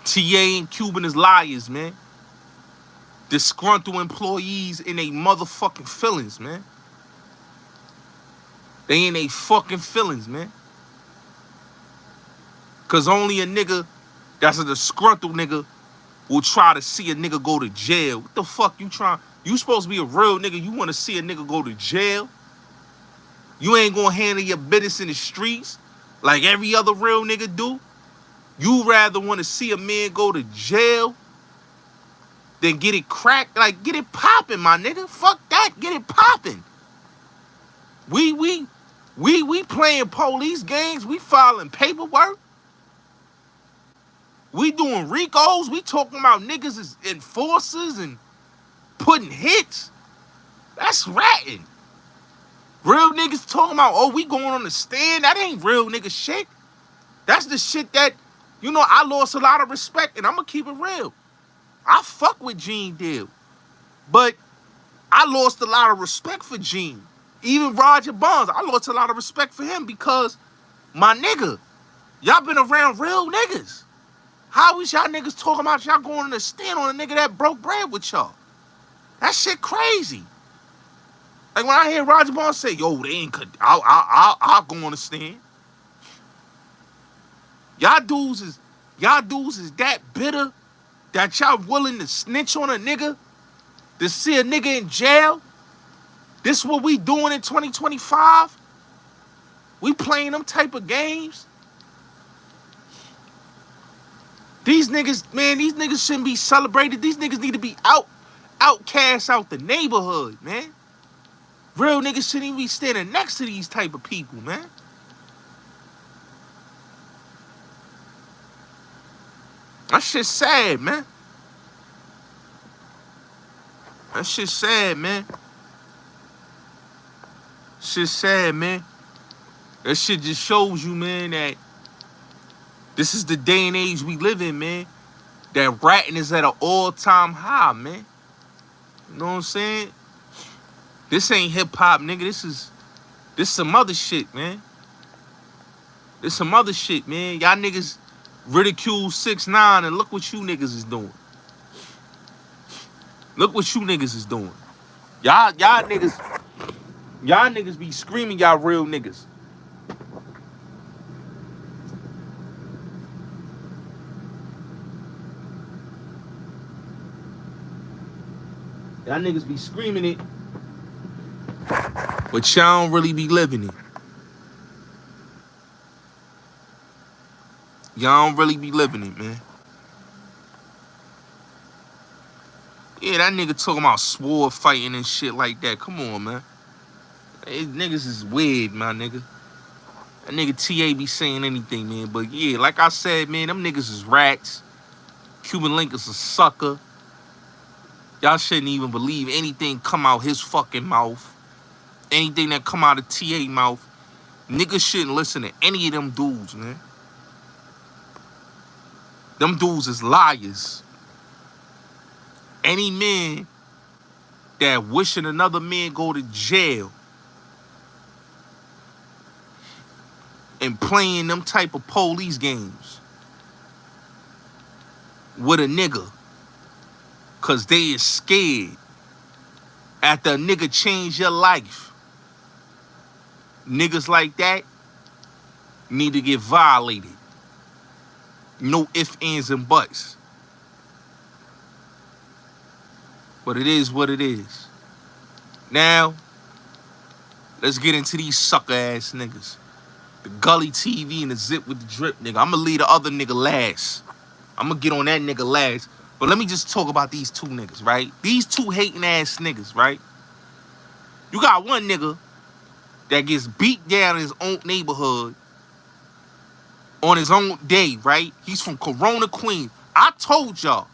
TA and Cuban is liars, man. Disgruntled employees in they motherfucking feelings, man. They in they fucking feelings, man. Cause only a nigga that's a disgruntled nigga will try to see a nigga go to jail. What the fuck you trying? You supposed to be a real nigga. You want to see a nigga go to jail? You ain't gonna handle your business in the streets like every other real nigga do? You rather want to see a man go to jail than get it cracked? Like, get it popping, my nigga. Fuck that. Get it popping. We playing police games. We filing paperwork. We doing RICOs. We talking about niggas as enforcers and putting hits. That's ratting. Real niggas talking about, oh, we going on the stand. That ain't real nigga shit. That's the shit that, you know, I lost a lot of respect, and I'm going to keep it real. I fuck with Gene Deal. But I lost a lot of respect for Gene. Even Roger Bonds, I lost a lot of respect for him because, my nigga, y'all been around real niggas. How is y'all niggas talking about y'all going on the stand on a nigga that broke bread with y'all? That shit crazy. Like when I hear Roger Bonds say, yo, they ain't, I'll go on the stand. Y'all dudes is that bitter that y'all willing to snitch on a nigga to see a nigga in jail? This what we doing in 2025? We playing them type of games? These niggas, man, these niggas shouldn't be celebrated. These niggas need to be outcast out the neighborhood, man. Real niggas shouldn't even be standing next to these type of people, man. That shit's sad, man. That shit's sad, man. Shit's sad, man. That shit just shows you, man, that this is the day and age we live in, man. That ratting is at an all-time high, man. You know what I'm saying? This ain't hip-hop, nigga. This some other shit, man. This some other shit, man. Y'all niggas ridicule 6ix9ine and look what you niggas is doing. Look what you niggas is doing. Y'all niggas be screaming y'all real niggas. Y'all niggas be screaming it, but y'all don't really be living it. Y'all don't really be living it, man. Yeah, that nigga talking about sword fighting and shit like that. Come on, man. Hey, niggas is weird, my nigga. That nigga TA be saying anything, man. But yeah, like I said, man, them niggas is rats. Cuban Link is a sucker. Y'all shouldn't even believe anything come out his fucking mouth. Anything that come out of TA mouth. Niggas shouldn't listen to any of them dudes, man. Them dudes is liars. Any man that wishing another man go to jail and playing them type of police games with a nigga cause they is scared after a nigga change your life. Niggas like that need to get violated. No ifs, ands, and buts. But it is what it is. Now, let's get into these sucker ass niggas. The Gully TV and the ZipWithTheDrip nigga. I'ma leave the other nigga last. I'ma get on that nigga last. But let me just talk about these two niggas, right? These two hating ass niggas, right? You got one nigga that gets beat down in his own neighborhood on his own day, right? He's from Corona, Queens. I told y'all.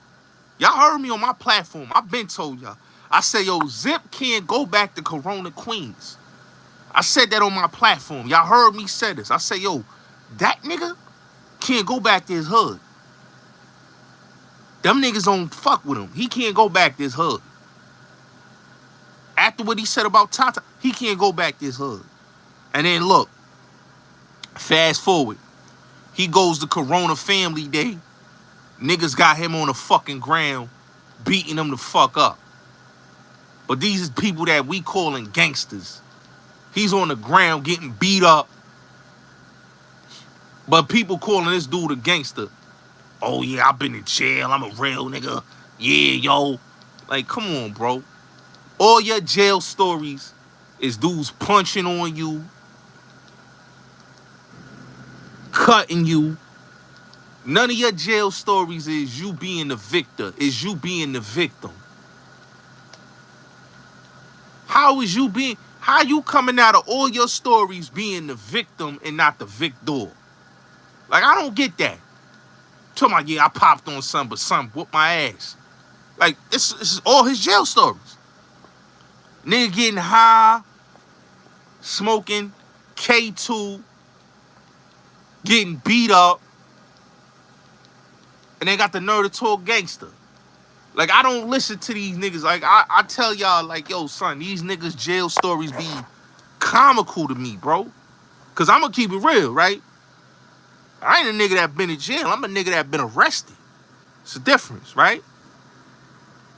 Y'all heard me on my platform. I've been told y'all. I said, yo, Zip can't go back to Corona, Queens. I said that on my platform. Y'all heard me say this. I said, yo, that nigga can't go back to his hood. Them niggas don't fuck with him. He can't go back to his hood. After what he said about Tata, he can't go back to his hood. And then look, fast forward. He goes to Corona Family Day. Niggas got him on the fucking ground, beating him the fuck up. But these is people that we calling gangsters. He's on the ground getting beat up. But people calling this dude a gangster. Oh yeah, I've been in jail. I'm a real nigga. Yeah, yo. Like, come on, bro. All your jail stories is dudes punching on you, cutting you. None of your jail stories is you being the victor, is you being the victim. How you coming out of all your stories being the victim and not the victor? Like, I don't get that. Talking about, yeah, I popped on something, but something whooped my ass. Like, this is all his jail stories. Nigga getting high, smoking, K2, getting beat up, and they got the nerve to talk gangster. Like, I don't listen to these niggas. Like, I tell y'all, like, yo, son, these niggas' jail stories be comical to me, bro. Because I'm going to keep it real, right? I ain't a nigga that been in jail. I'm a nigga that been arrested. It's a difference, right?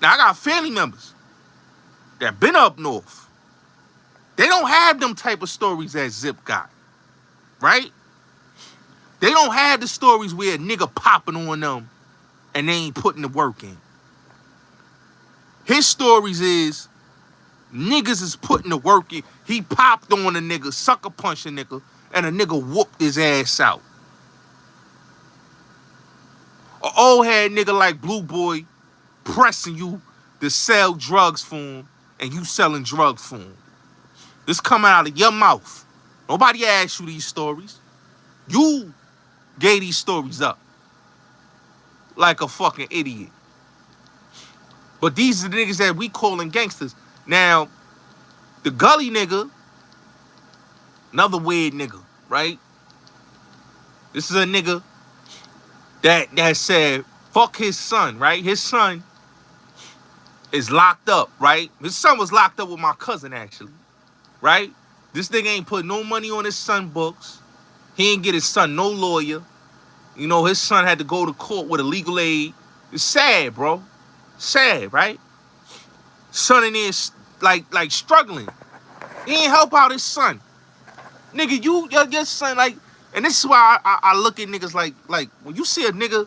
Now, I got family members that been up north. They don't have them type of stories that Zip got, right? They don't have the stories where a nigga popping on them and they ain't putting the work in. His stories is niggas is putting the work in. He popped on a nigga, sucker punched a nigga, and a nigga whooped his ass out. An old head nigga like Blue Boy pressing you to sell drugs for him and you selling drugs for him. This coming out of your mouth. Nobody asked you these stories. You gave these stories up like a fucking idiot. But these are the niggas that we calling gangsters. Now, the Gully nigga, another weird nigga, right? This is a nigga that said, fuck his son, right? His son is locked up, right? His son was locked up with my cousin, actually, right? This nigga ain't put no money on his son books. He ain't get his son no lawyer. You know, his son had to go to court with a legal aid. It's sad, bro. Sad, right? Son in there like struggling. He ain't help out his son. Nigga, your son, like, and this is why I look at niggas like when you see a nigga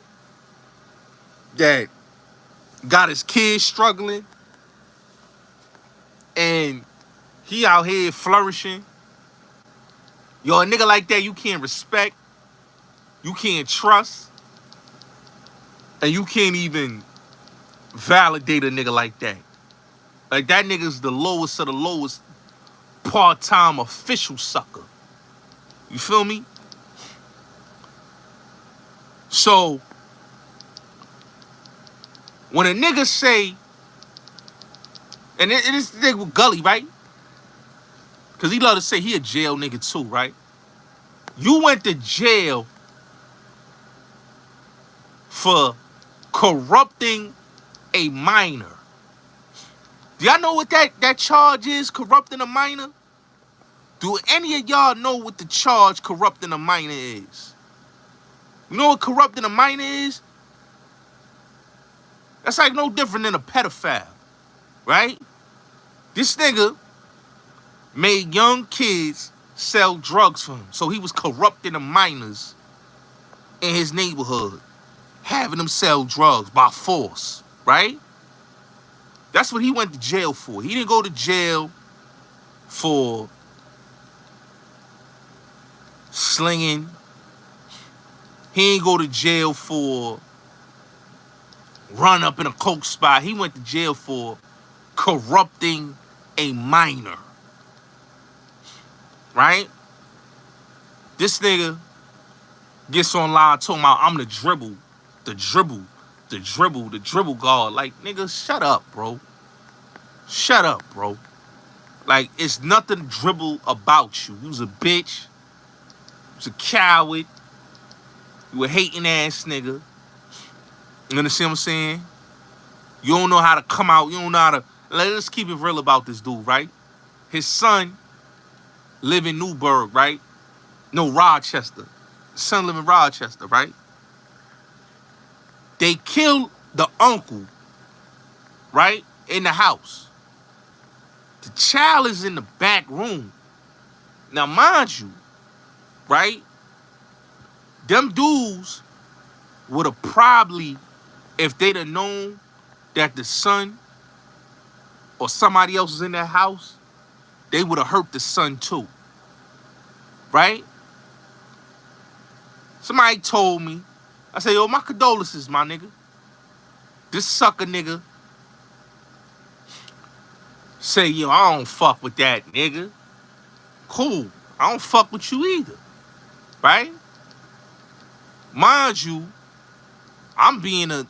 that got his kids struggling and he out here flourishing. Yo, a nigga like that you can't respect, you can't trust, and you can't even validate a nigga like that. Like, that nigga's the lowest of the lowest part-time official sucker. You feel me? So, when a nigga say, and it is the nigga with Gully, right? Because he love to say he a jail nigga too, right? You went to jail for corrupting a minor. Do y'all know what that charge is, corrupting a minor? Do any of y'all know what the charge corrupting a minor is? You know what corrupting a minor is? That's like no different than a pedophile, right? This nigga made young kids sell drugs for him. So he was corrupting the minors in his neighborhood, having them sell drugs by force, right? That's what he went to jail for. He didn't go to jail for slinging. He ain't go to jail for run up in a coke spot. He went to jail for corrupting a minor. Right? This nigga gets online talking about I'm the dribble guard. Like, nigga, shut up, bro. Shut up, bro. Like, it's nothing dribble about you. You was a bitch. You was a coward. You a hating ass nigga. You understand what I'm saying? You don't know how to come out. You don't know how to... Let's keep it real about this dude, right? His son live in Newburgh, right? No, Rochester. His son live in Rochester, right? They killed the uncle, right? In the house. The child is in the back room. Now, mind you, right? Them dudes would have probably, if they'd have known that the son or somebody else was in that house, they would have hurt the son too. Right? Somebody told me, I said, yo, my condolences, my nigga. This sucker nigga say, yo, I don't fuck with that nigga. Cool. I don't fuck with you either. Right? Mind you, I'm being a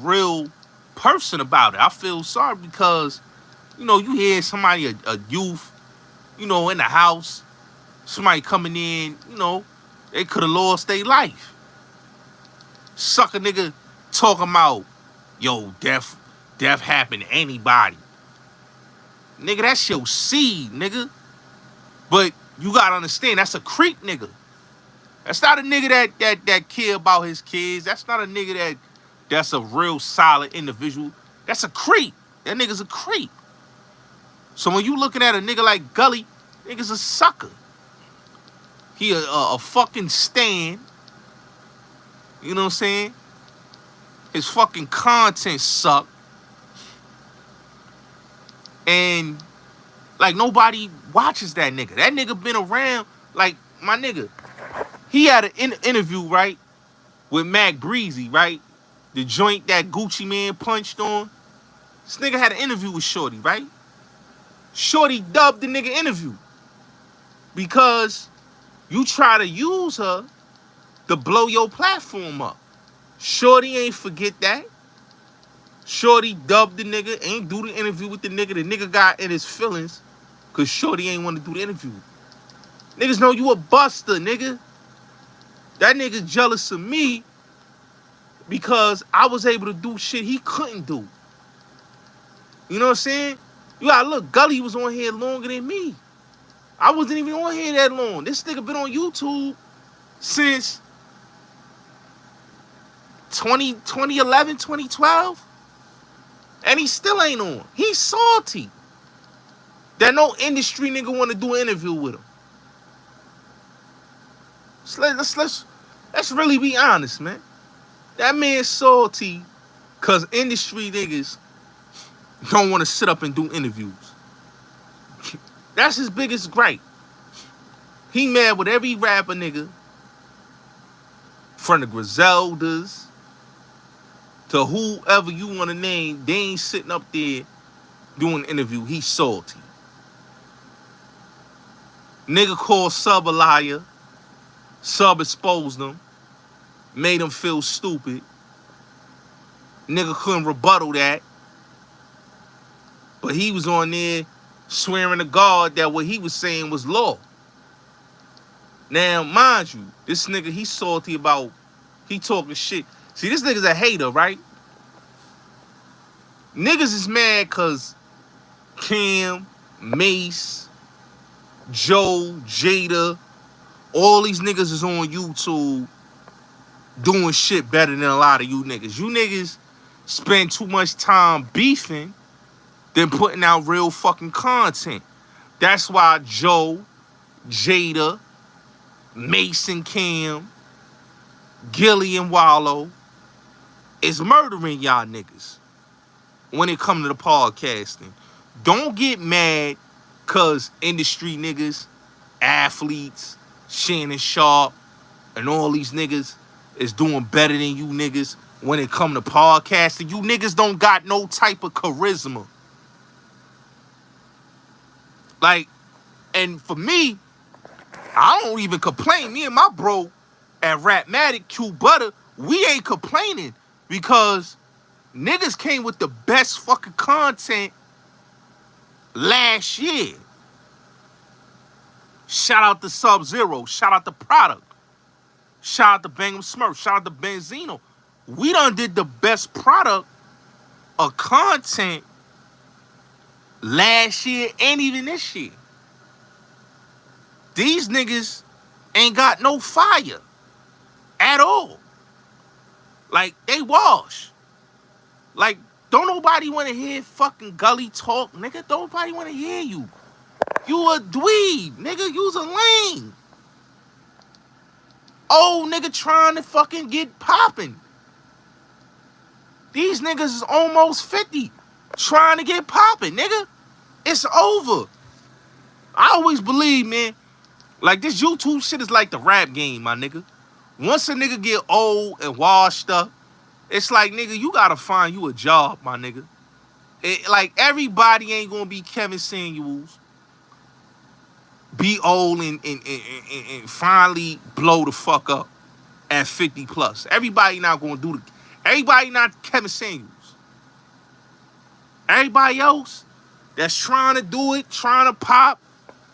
real person about it. I feel sorry because, you know, you hear somebody, a youth, you know, in the house, somebody coming in, you know, they could have lost their life. Sucker nigga talking about, yo, death happen to anybody. Nigga, that's your seed, nigga. But you gotta understand, that's a creep nigga. That's not a nigga that care about his kids. That's not a nigga that's a real solid individual. That's a creep. That nigga's a creep. So when you looking at a nigga like Gully, nigga's a sucker. He a fucking stan. You know what I'm saying? His fucking content suck. And like nobody watches that nigga. That nigga been around. Like, my nigga, he had an interview, right, with Mac Breezy, right? The joint that Gucci Man punched on. This nigga had an interview with Shorty, right? Shorty dubbed the nigga interview because you try to use her to blow your platform up. Shorty ain't forget that. Shorty dubbed the nigga, ain't do the interview with the nigga. The nigga got in his feelings because Shorty ain't want to do the interview. Niggas know you a buster, nigga. That nigga jealous of me because I was able to do shit he couldn't do. You know what I'm saying? You gotta look, Gully was on here longer than me. I wasn't even on here that long. This nigga been on YouTube since 2011, 2012. And he still ain't on. He's salty that no industry nigga want to do an interview with him. So let's really be honest, man. That man's salty because industry niggas don't want to sit up and do interviews. That's his biggest gripe. He mad with every rapper nigga, from the Griseldas to whoever you want to name. They ain't sitting up there doing an interview. He's salty. Nigga called Sub a liar. Sub exposed him. Made him feel stupid. Nigga couldn't rebuttal that. But he was on there swearing to God that what he was saying was law. Now, mind you, this nigga, he's salty about, he talking shit. See, this nigga's a hater, right? Niggas is mad because Cam, Mace, Joe, Jada, all these niggas is on YouTube doing shit better than a lot of you niggas. You niggas spend too much time beefing than putting out real fucking content. That's why Joe, Jada, Mason, Cam, Gilly, and Wallow is murdering y'all niggas when it come to the podcasting. Don't get mad because industry niggas, athletes, Shannon Sharp, and all these niggas is doing better than you niggas when it come to podcasting. You niggas don't got no type of charisma. Like, and for me, I don't even complain. Me and my bro at Rapmatic, Q Butter, we ain't complaining because niggas came with the best fucking content last year. Shout out to Sub-Zero. Shout out to Product. Shout out to Bangum Smurf. Shout out to Benzino. We done did the best product of content last year and even this year. These niggas ain't got no fire at all. Like, they wash. Like, don't nobody want to hear fucking Gully talk, nigga. Don't nobody want to hear you. You a dweeb, nigga. You's a lame. Old nigga trying to fucking get popping. These niggas is almost 50 trying to get popping, nigga. It's over. I always believe, man, like this YouTube shit is like the rap game, my nigga. Once a nigga get old and washed up, it's like, nigga, you gotta find you a job, my nigga. Like, everybody ain't gonna be Kevin Samuels, be old and finally blow the fuck up at 50 plus. Everybody not gonna do everybody not Kevin Samuels. Everybody else that's trying to do it, trying to pop,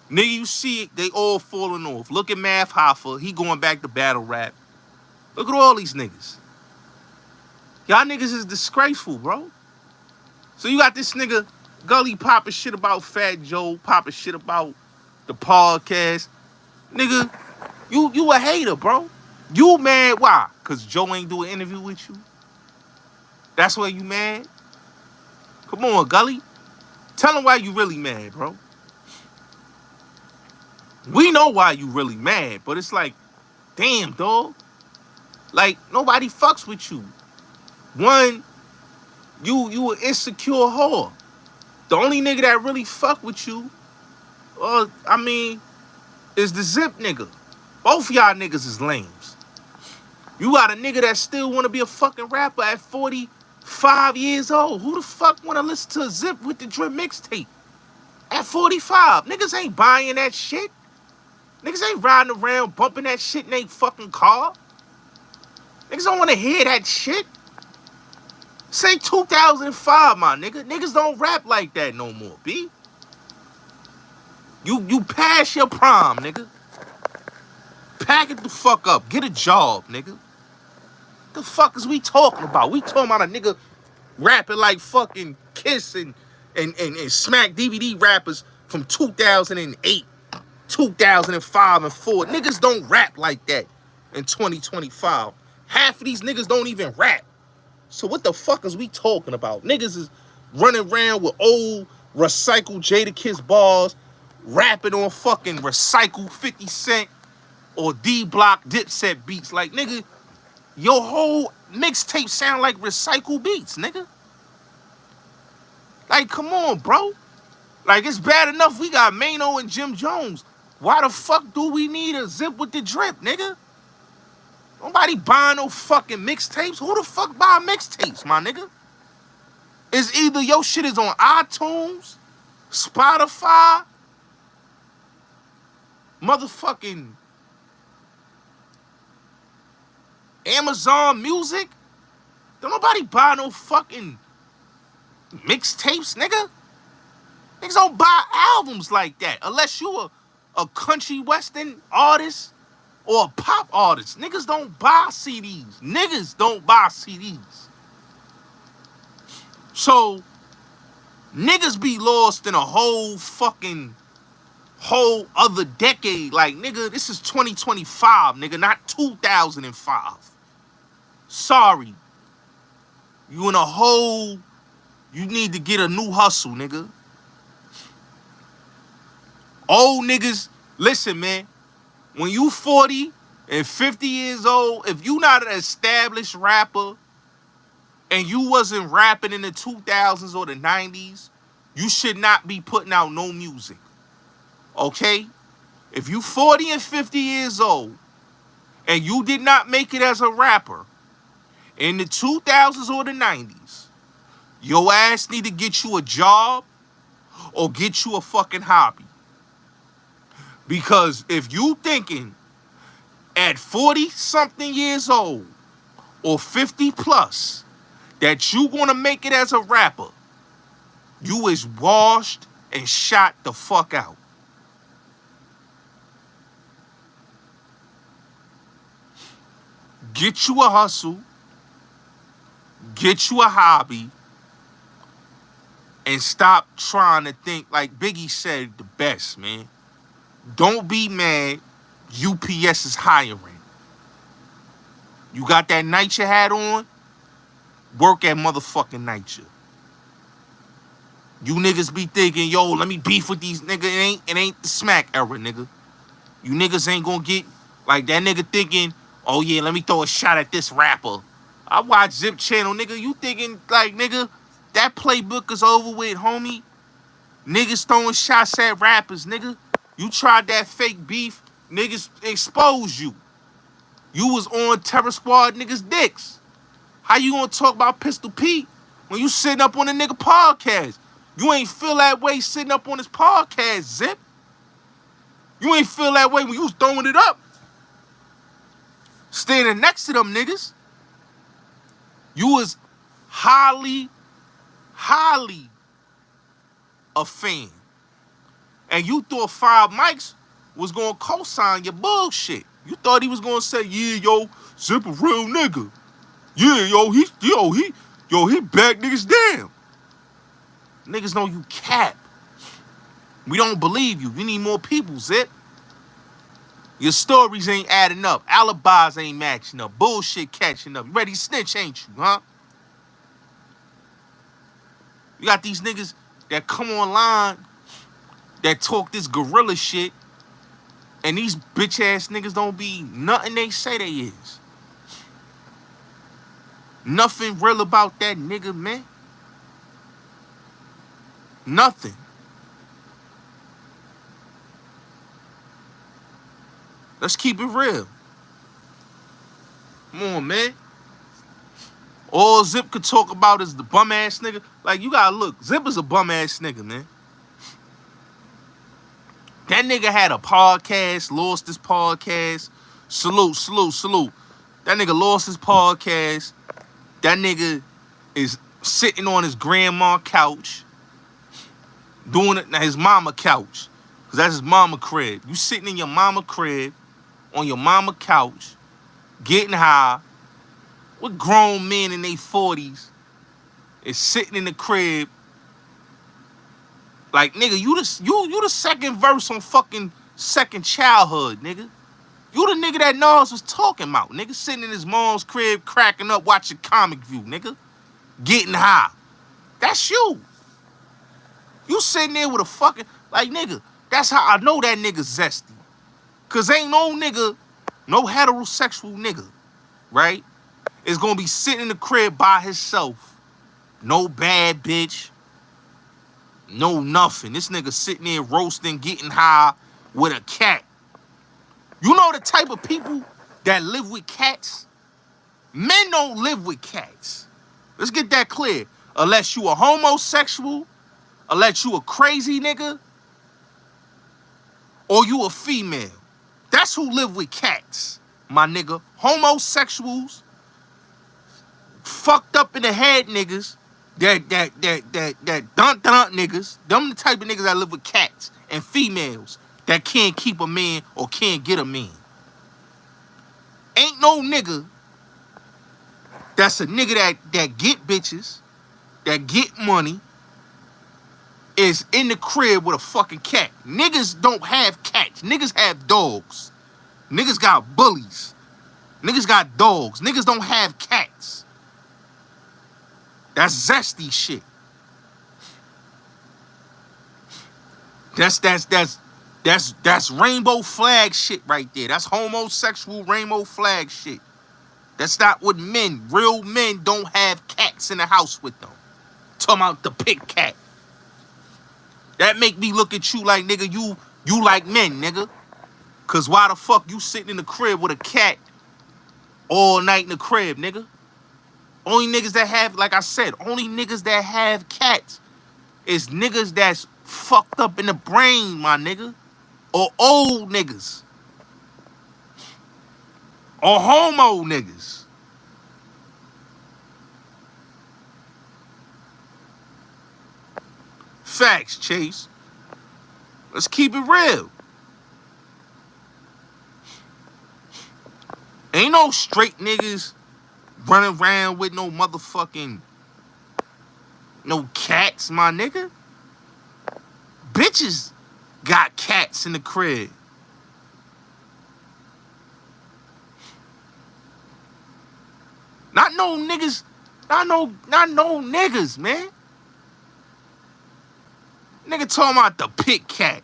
nigga, you see it, they all falling off. Look at Math Hoffa, he going back to battle rap. Look at all these niggas. Y'all niggas is disgraceful, bro. So you got this nigga Gully popping shit about Fat Joe, popping shit about the podcast. Nigga, you a hater, bro. You mad, why? Because Joe ain't do an interview with you? That's why you mad? Come on, Gully. Tell him why you really mad, bro. We know why you really mad, but it's like, damn, dog. Like, nobody fucks with you. One, you an insecure whore. The only nigga that really fuck with you, is the Zip nigga. Both y'all niggas is lames. You got a nigga that still want to be a fucking rapper at 45 years old. Who the fuck want to listen to a Zip with the Drip mixtape at 45? Niggas ain't buying that shit. Niggas ain't riding around bumping that shit in their fucking car. Niggas don't want to hear that shit. Say 2005, my nigga. Niggas don't rap like that no more, B. You pass your prime, nigga. Pack it the fuck up. Get a job, nigga. The fuck is we talking about? We talking about a nigga rapping like fucking Kiss and Smack DVD rappers from 2008, 2005, and 4. Niggas don't rap like that in 2025. Half of these niggas don't even rap. So what the fuck is we talking about? Niggas is running around with old recycled Jadakiss bars, rapping on fucking recycled 50 Cent or D-Block Dipset beats. Like, nigga, your whole mixtape sound like recycled beats, nigga. Like, come on, bro. Like, it's bad enough we got Mano and Jim Jones. Why the fuck do we need a Zip with the Drip, nigga? Nobody buying no fucking mixtapes. Who the fuck buy mixtapes, my nigga? It's either your shit is on iTunes, Spotify, motherfucking Amazon Music. Don't nobody buy no fucking mixtapes, nigga. Niggas don't buy albums like that unless you a country western artist or a pop artist. Niggas don't buy CDs. Niggas don't buy CDs. So, niggas be lost in a whole other decade. Like, nigga, this is 2025, nigga, not 2005. Sorry. You in a whole, you need to get a new hustle, nigga. Old niggas, listen, man. When you 40 and 50 years old, if you not an established rapper and you wasn't rapping in the 2000s or the 90s, you should not be putting out no music. Okay? If you 40 and 50 years old and you did not make it as a rapper in the 2000s or the 90s, your ass need to get you a job or get you a fucking hobby. Because if you thinking at 40-something years old or 50 plus that you gonna make it as a rapper, you is washed and shot the fuck out. Get you a hustle, get you a hobby, and stop trying to think, like Biggie said the best, man. Don't be mad UPS is hiring. You got that NYCHA hat on? Work at motherfucking NYCHA. You niggas be thinking, yo, let me beef with these niggas. It ain't the smack era, nigga. You niggas ain't gonna get like that nigga thinking, oh yeah, let me throw a shot at this rapper. I watch Zip Channel, nigga. You thinking like, nigga, that playbook is over with, homie. Niggas throwing shots at rappers, nigga. You tried that fake beef, niggas exposed you. You was on Terror Squad niggas' dicks. How you gonna talk about Pistol Pete when you sitting up on a nigga podcast? You ain't feel that way sitting up on his podcast, Zip. You ain't feel that way when you was throwing it up. Standing next to them niggas. You was highly a fan. And you thought 5 Mics was gonna co-sign your bullshit. You thought he was gonna say, yeah, yo, Zip a real nigga. Yeah, he back niggas down. Niggas know you cap. We don't believe you. We need more people, Zip. Your stories ain't adding up. Alibis ain't matching up. Bullshit catching up. You ready to snitch, ain't you, huh? You got these niggas that come online that talk this gorilla shit, and these bitch ass niggas don't be nothing they say they is. Nothing real about that nigga, man. Nothing. Let's keep it real. Come on, man. All Zip could talk about is the bum ass nigga. Like, you gotta look. Zip is a bum ass nigga, man. That nigga had a podcast, lost his podcast. Salute. That nigga lost his podcast. That nigga is sitting on his grandma couch, doing it, his mama couch, because that's his mama crib. You sitting in your mama crib, on your mama couch, getting high, with grown men in their 40s, is sitting in the crib. Like, nigga, you the second verse on fucking Second Childhood, nigga. You the nigga that Nas was talking about, nigga. Sitting in his mom's crib, cracking up, watching Comic View, nigga. Getting high. That's you. You sitting there with a fucking, like, nigga, that's how I know that nigga zesty. Cause ain't no nigga, no heterosexual nigga, right, is gonna be sitting in the crib by himself. No bad bitch. No nothing. This nigga sitting there roasting, getting high with a cat. You know the type of people that live with cats? Men don't live with cats. Let's get that clear. Unless you a homosexual, unless you a crazy nigga, or you a female. That's who live with cats, my nigga. Homosexuals, fucked up in the head niggas, that dun niggas. Them the type of niggas that live with cats and females that can't keep a man or can't get a man. Ain't no nigga that's a nigga that get bitches, that get money, is in the crib with a fucking cat. Niggas don't have cats. Niggas have dogs. Niggas got bullies. Niggas got dogs. Niggas don't have cats. That's zesty shit. That's rainbow flag shit right there. That's homosexual rainbow flag shit. That's not what men, real men don't have cats in the house with them. Talking about the pig cat. That make me look at you like, nigga, you like men, nigga. Cause why the fuck you sitting in the crib with a cat all night in the crib, nigga? Only niggas that have, like I said, only niggas that have cats is niggas that's fucked up in the brain, my nigga. Or old niggas. Or homo niggas. Facts, Chase. Let's keep it real. Ain't no straight niggas running around with no motherfucking, no cats, my nigga. Bitches got cats in the crib. Not no niggas, not no niggas, man. Nigga talking about the pit cat.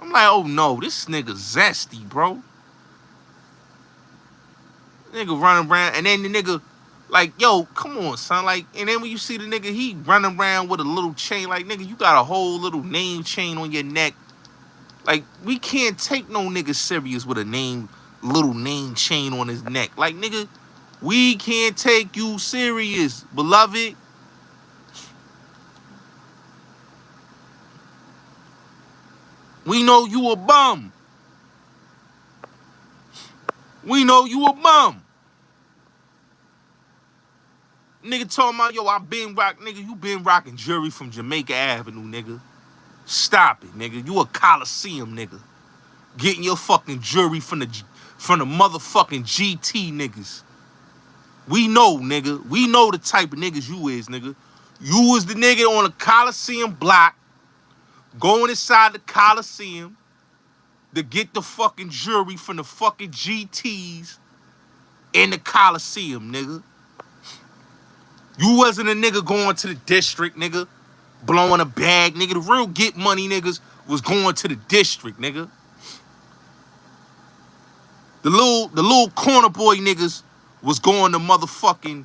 I'm like, oh no, this nigga zesty, bro. Nigga running around, and then the nigga, like, yo, come on, son. Like, and then when you see the nigga, he running around with a little chain. Like, nigga, you got a whole little name chain on your neck. Like, we can't take no nigga serious with a little name chain on his neck. Like, nigga, we can't take you serious, beloved. We know you a bum. We know you a bum. Nigga talking about, yo, I been rock, nigga, you been rocking jewelry from Jamaica Avenue, nigga. Stop it, nigga. You a Coliseum, nigga. Getting your fucking jewelry from the motherfucking GT niggas. We know, nigga. We know the type of niggas you is, nigga. You was the nigga on a Coliseum block, going inside the Coliseum to get the fucking jewelry from the fucking GTs in the Coliseum, nigga. You wasn't a nigga going to the district, nigga, blowing a bag, nigga. The real get money niggas was going to the district, nigga. The little corner boy niggas was going to motherfucking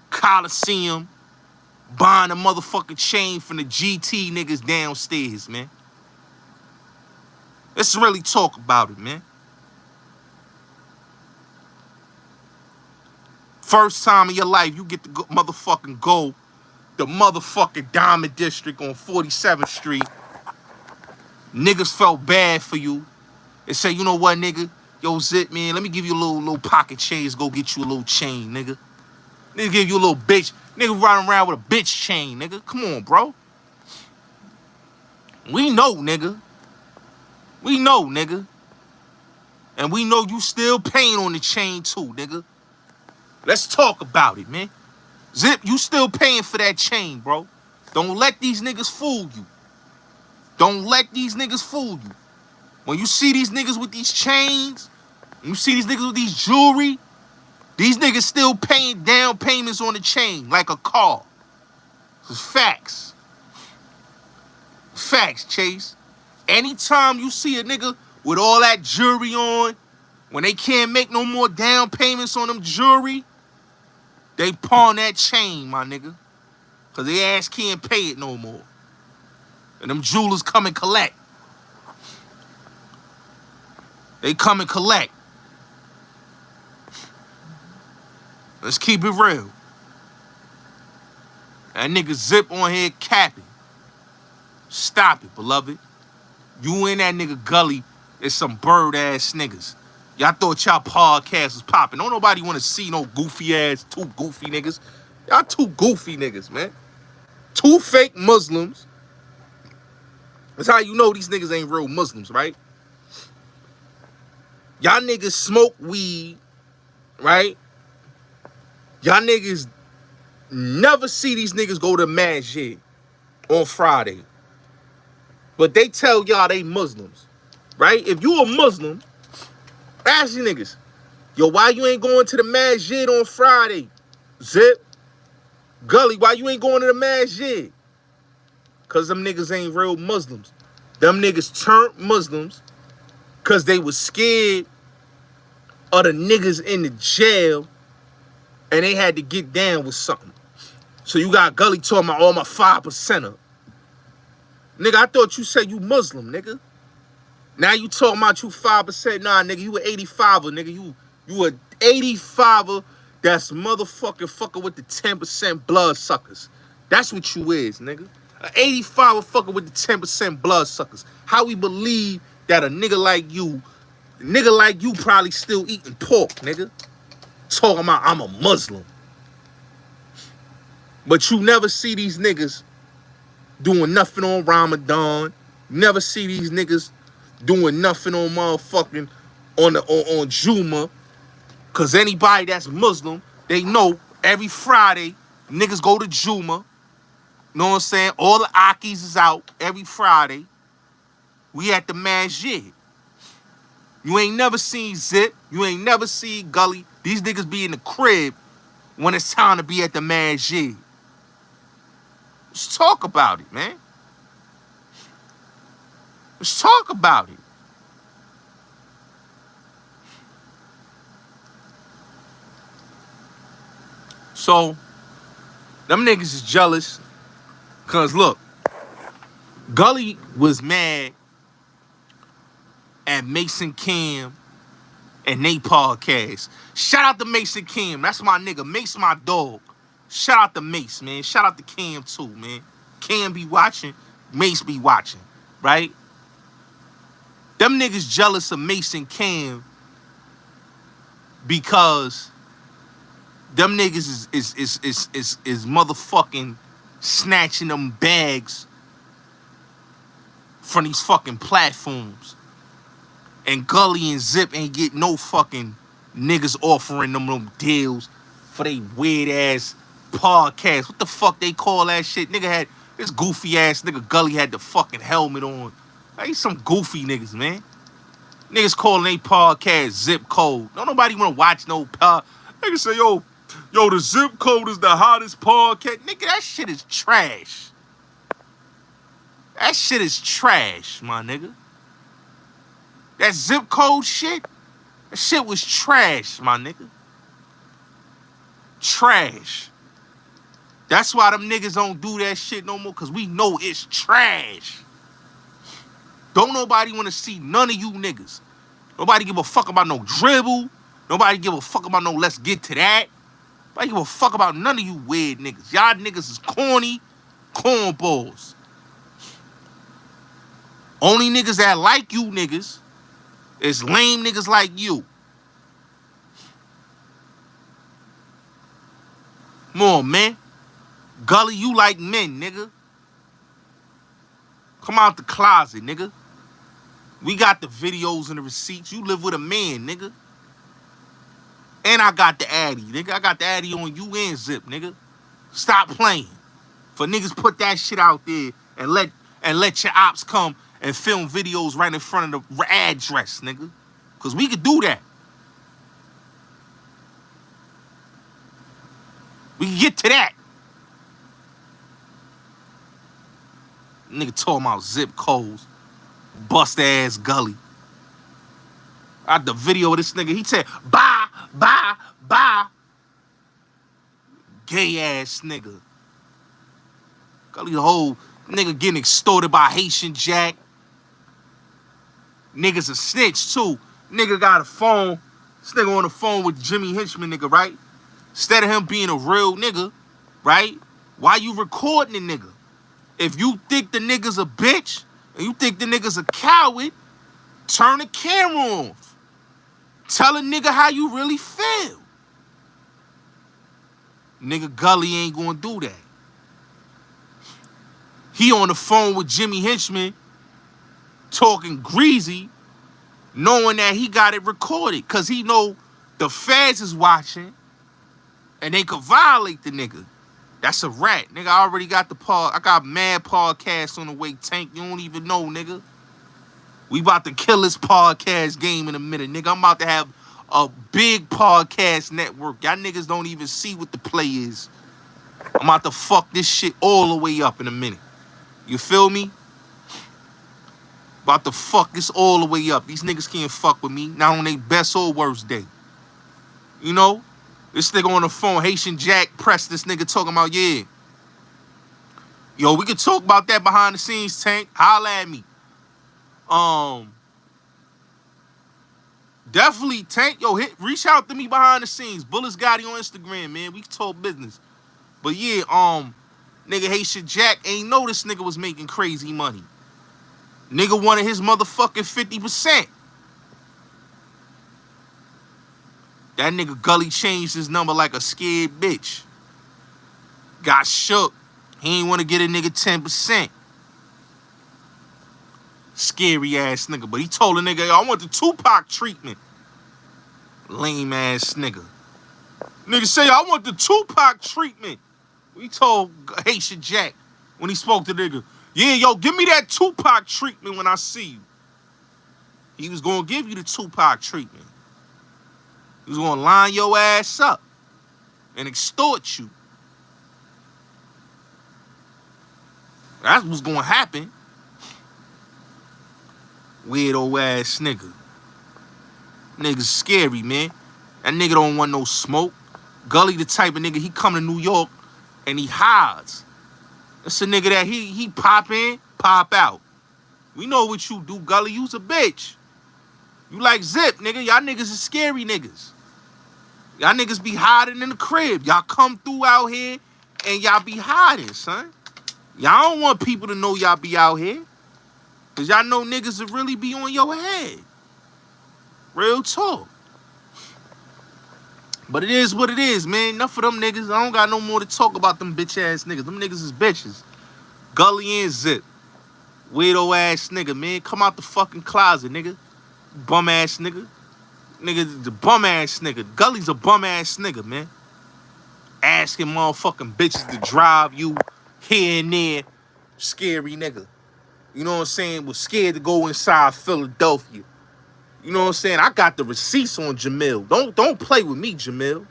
Coliseum, buying a motherfucking chain from the GT niggas downstairs, man. Let's really talk about it, man. First time in your life, you get to motherfucking go the motherfucking Diamond District on 47th Street. Niggas felt bad for you. They say, you know what, nigga? Yo, Zip, man, let me give you a little pocket change. Go get you a little chain, nigga. Nigga give you a little bitch. Nigga running around with a bitch chain, nigga. Come on, bro. We know, nigga. We know, nigga. And we know you still paying on the chain too, nigga. Let's talk about it, man. Zip, you still paying for that chain, bro. Don't let these niggas fool you. Don't let these niggas fool you. When you see these niggas with these chains, when you see these niggas with these jewelry, these niggas still paying down payments on the chain like a car. It's facts. Facts, Chase. Anytime you see a nigga with all that jewelry on, when they can't make no more down payments on them jewelry, they pawn that chain, my nigga. Because their ass can't pay it no more. And them jewelers come and collect. They come and collect. Let's keep it real. That nigga Zip on here capping. Stop it, beloved. You and that nigga Gully is some bird-ass niggas. Y'all thought y'all podcast was popping. Don't nobody want to see no goofy-ass, two goofy niggas. Y'all two goofy niggas, man. Two fake Muslims. That's how you know these niggas ain't real Muslims, right? Y'all niggas smoke weed, right? Y'all niggas never see these niggas go to masjid on Friday. But they tell y'all they Muslims, right? If you a Muslim, ask you niggas, yo, why you ain't going to the masjid on Friday? Zip, Gully, why you ain't going to the masjid? Because them niggas ain't real Muslims. Them niggas turned Muslims because they was scared of the niggas in the jail and they had to get down with something. So you got Gully talking about all my 5%er. Nigga, I thought you said you Muslim, nigga. Now you talking about you 5%. Nah, nigga, you an 85er, nigga. You a 85er that's motherfucking fucking with the 10% blood suckers. That's what you is, nigga. An 85er fucking with the 10% blood suckers. How we believe that a nigga like you probably still eating pork, nigga. Talking about I'm a Muslim. But you never see these niggas doing nothing on Ramadan. Never see these niggas doing nothing on motherfucking on Juma. Cause anybody that's Muslim, they know every Friday niggas go to Juma. Know what I'm saying? All the Akis is out every Friday. We at the masjid. You ain't never seen Zip. You ain't never seen Gully. These niggas be in the crib when it's time to be at the masjid. Let's talk about it, man. Let's talk about it. So, them niggas is jealous. Because, look, Gully was mad at Mason Cam and they podcast. Shout out to Mason Cam. That's my nigga. Mace my dog. Shout out to Mace, man. Shout out to Cam, too, man. Cam be watching. Mace be watching, right? Them niggas jealous of Mason Cam because them niggas is motherfucking snatching them bags from these fucking platforms. And Gully and Zip ain't get no fucking niggas offering them deals for they weird ass podcast. What the fuck they call that shit? Nigga had this goofy ass nigga Gully had the fucking helmet on. Like some goofy niggas, man. Niggas calling they podcast Zip Code. Don't nobody wanna watch no pod. Niggas say, yo, the Zip Code is the hottest podcast. Nigga, that shit is trash. That shit is trash, my nigga. That Zip Code shit, that shit was trash, my nigga. Trash. That's why them niggas don't do that shit no more, because we know it's trash. Don't nobody want to see none of you niggas. Nobody give a fuck about no dribble. Nobody give a fuck about no let's get to that. Nobody give a fuck about none of you weird niggas. Y'all niggas is corny cornballs. Only niggas that like you niggas is lame niggas like you. Come on, man. Gully, you like men, nigga. Come out the closet, nigga. We got the videos and the receipts. You live with a man, nigga. And I got the Addy, nigga. I got the Addy on you and Zip, nigga. Stop playing. For niggas put that shit out there and let your ops come and film videos right in front of the address, nigga. Because we could do that. We can get to that. Nigga talking about zip codes. Bust ass Gully. I got the video of this nigga. He said, bye, bye, bye. Gay ass nigga. Gully the whole nigga getting extorted by Haitian Jack. Niggas a snitch too. Nigga got a phone. This nigga on the phone with Jimmy Henchman nigga, right? Instead of him being a real nigga, right? Why you recording the nigga? If you think the nigga's a bitch and you think the nigga's a coward, turn the camera off. Tell a nigga how you really feel. Nigga Gully ain't gonna do that. He on the phone with Jimmy Henchman talking greasy, knowing that he got it recorded because he know the feds is watching and they could violate the nigga. That's a rat. Nigga, I already got I got mad podcasts on the way, Tank. You don't even know, nigga. We about to kill this podcast game in a minute, nigga. I'm about to have a big podcast network. Y'all niggas don't even see what the play is. I'm about to fuck this shit all the way up in a minute. You feel me? About to fuck this all the way up. These niggas can't fuck with me. Not on their best or worst day. You know? This nigga on the phone, Haitian Jack, pressed this nigga talking about, yeah. Yo, we could talk about that behind the scenes, Tank. Holla at me. Definitely, Tank. Yo, reach out to me behind the scenes. Bullets Gotti on Instagram, man. We can talk business. But yeah, nigga Haitian Jack ain't know this nigga was making crazy money. Nigga wanted his motherfucking 50%. That nigga Gully changed his number like a scared bitch. Got shook. He ain't want to get a nigga 10%. Scary ass nigga. But he told a nigga, I want the Tupac treatment. Lame ass nigga. Nigga say, I want the Tupac treatment. He told Haitian Jack when he spoke to the nigga, yeah, yo, give me that Tupac treatment when I see you. He was going to give you the Tupac treatment. He was going to line your ass up and extort you. That's what's going to happen. Weirdo ass nigga. Nigga's scary, man. That nigga don't want no smoke. Gully the type of nigga, he come to New York and he hides. That's a nigga that he pop in, pop out. We know what you do, Gully. You's a bitch. You like Zip, nigga. Y'all niggas is scary niggas. Y'all niggas be hiding in the crib. Y'all come through out here and y'all be hiding, son. Y'all don't want people to know y'all be out here. Because y'all know niggas will really be on your head. Real talk. But it is what it is, man. Enough of them niggas. I don't got no more to talk about them bitch ass niggas. Them niggas is bitches. Gully and Zip. Weirdo ass nigga, man. Come out the fucking closet, nigga. Bum ass nigga. Nigga, the bum ass nigga. Gully's a bum ass nigga, man. Asking motherfucking bitches to drive you here and there. Scary nigga. You know what I'm saying? Was scared to go inside Philadelphia. You know what I'm saying? I got the receipts on Jamil. Don't play with me, Jamil.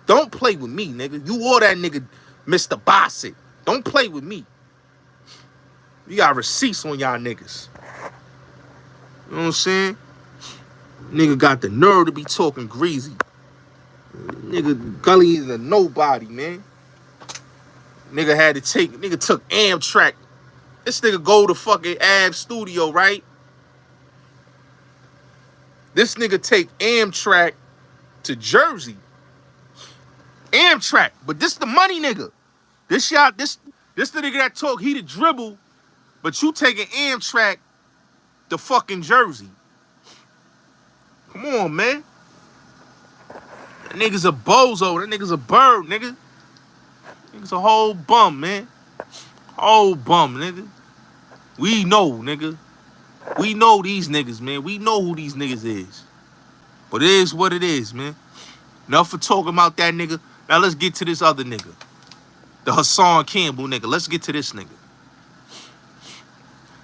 Don't play with me, nigga. You or that nigga, Mr. Bassett. Don't play with me. You got receipts on y'all niggas. You know what I'm saying? Nigga got the nerve to be talking greasy. Nigga, Gully is a nobody, man. Nigga took Amtrak. This nigga go to fucking Ab Studio, right? This nigga take Amtrak to Jersey. Amtrak, but this the money nigga. This the nigga that talk, he the dribble, but you taking Amtrak to fucking Jersey. Come on, man. That nigga's a bozo. That nigga's a bird, nigga. Nigga's a whole bum, man. Whole bum, nigga. We know, nigga. We know these niggas, man. We know who these niggas is. But it is what it is, man. Enough for talking about that nigga. Now let's get to this other nigga. The Hassan Campbell nigga. Let's get to this nigga.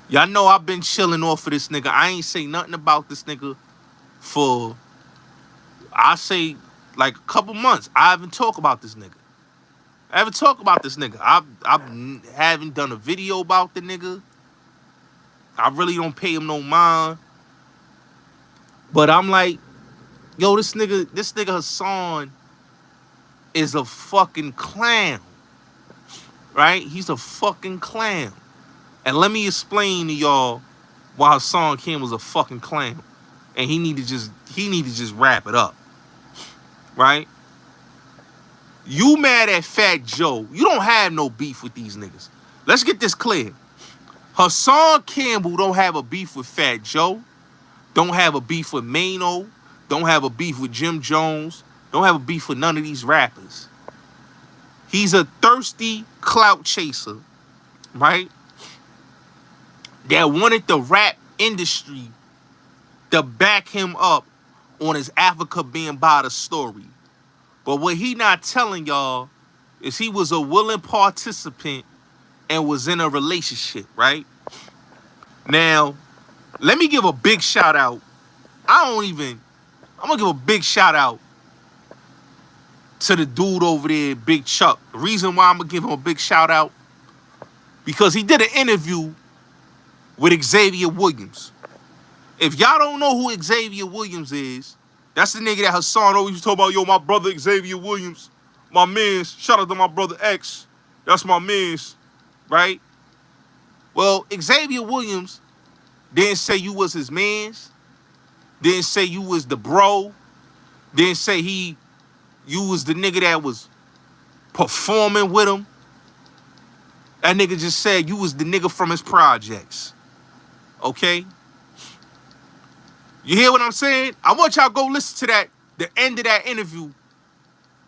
Y'all know I've been chilling off of this nigga. I ain't say nothing about this nigga for, I say, like a couple months. I haven't talked about this nigga. I haven't talked about this nigga. I haven't done a video about the nigga. I really don't pay him no mind. But I'm like, yo, this nigga Hassan is a fucking clown. Right? He's a fucking clown. And let me explain to y'all why Hassan Campbell's a fucking clown. And he need to just wrap it up. Right? You mad at Fat Joe. You don't have no beef with these niggas. Let's get this clear. Hassan Campbell don't have a beef with Fat Joe. Don't have a beef with Mano. Don't have a beef with Jim Jones. Don't have a beef with none of these rappers. He's a thirsty clout chaser, right? That wanted the rap industry to back him up on his Africa being by the story. But what he not telling y'all is he was a willing participant and was in a relationship, right? Now, let me give a big shout out. I'm gonna give a big shout out to the dude over there, Big Chuck. The reason why I'm gonna give him a big shout out, because he did an interview with Xavier Williams. If y'all don't know who Xavier Williams is, that's the nigga that Hassan always talk about. Yo, my brother Xavier Williams, my mans. Shout out to my brother X. That's my mans, right? Well, Xavier Williams didn't say you was his mans. Didn't say you was the bro. Didn't say you was the nigga that was performing with him. That nigga just said you was the nigga from his projects. Okay? You hear what I'm saying? I want y'all to go listen to the end of that interview.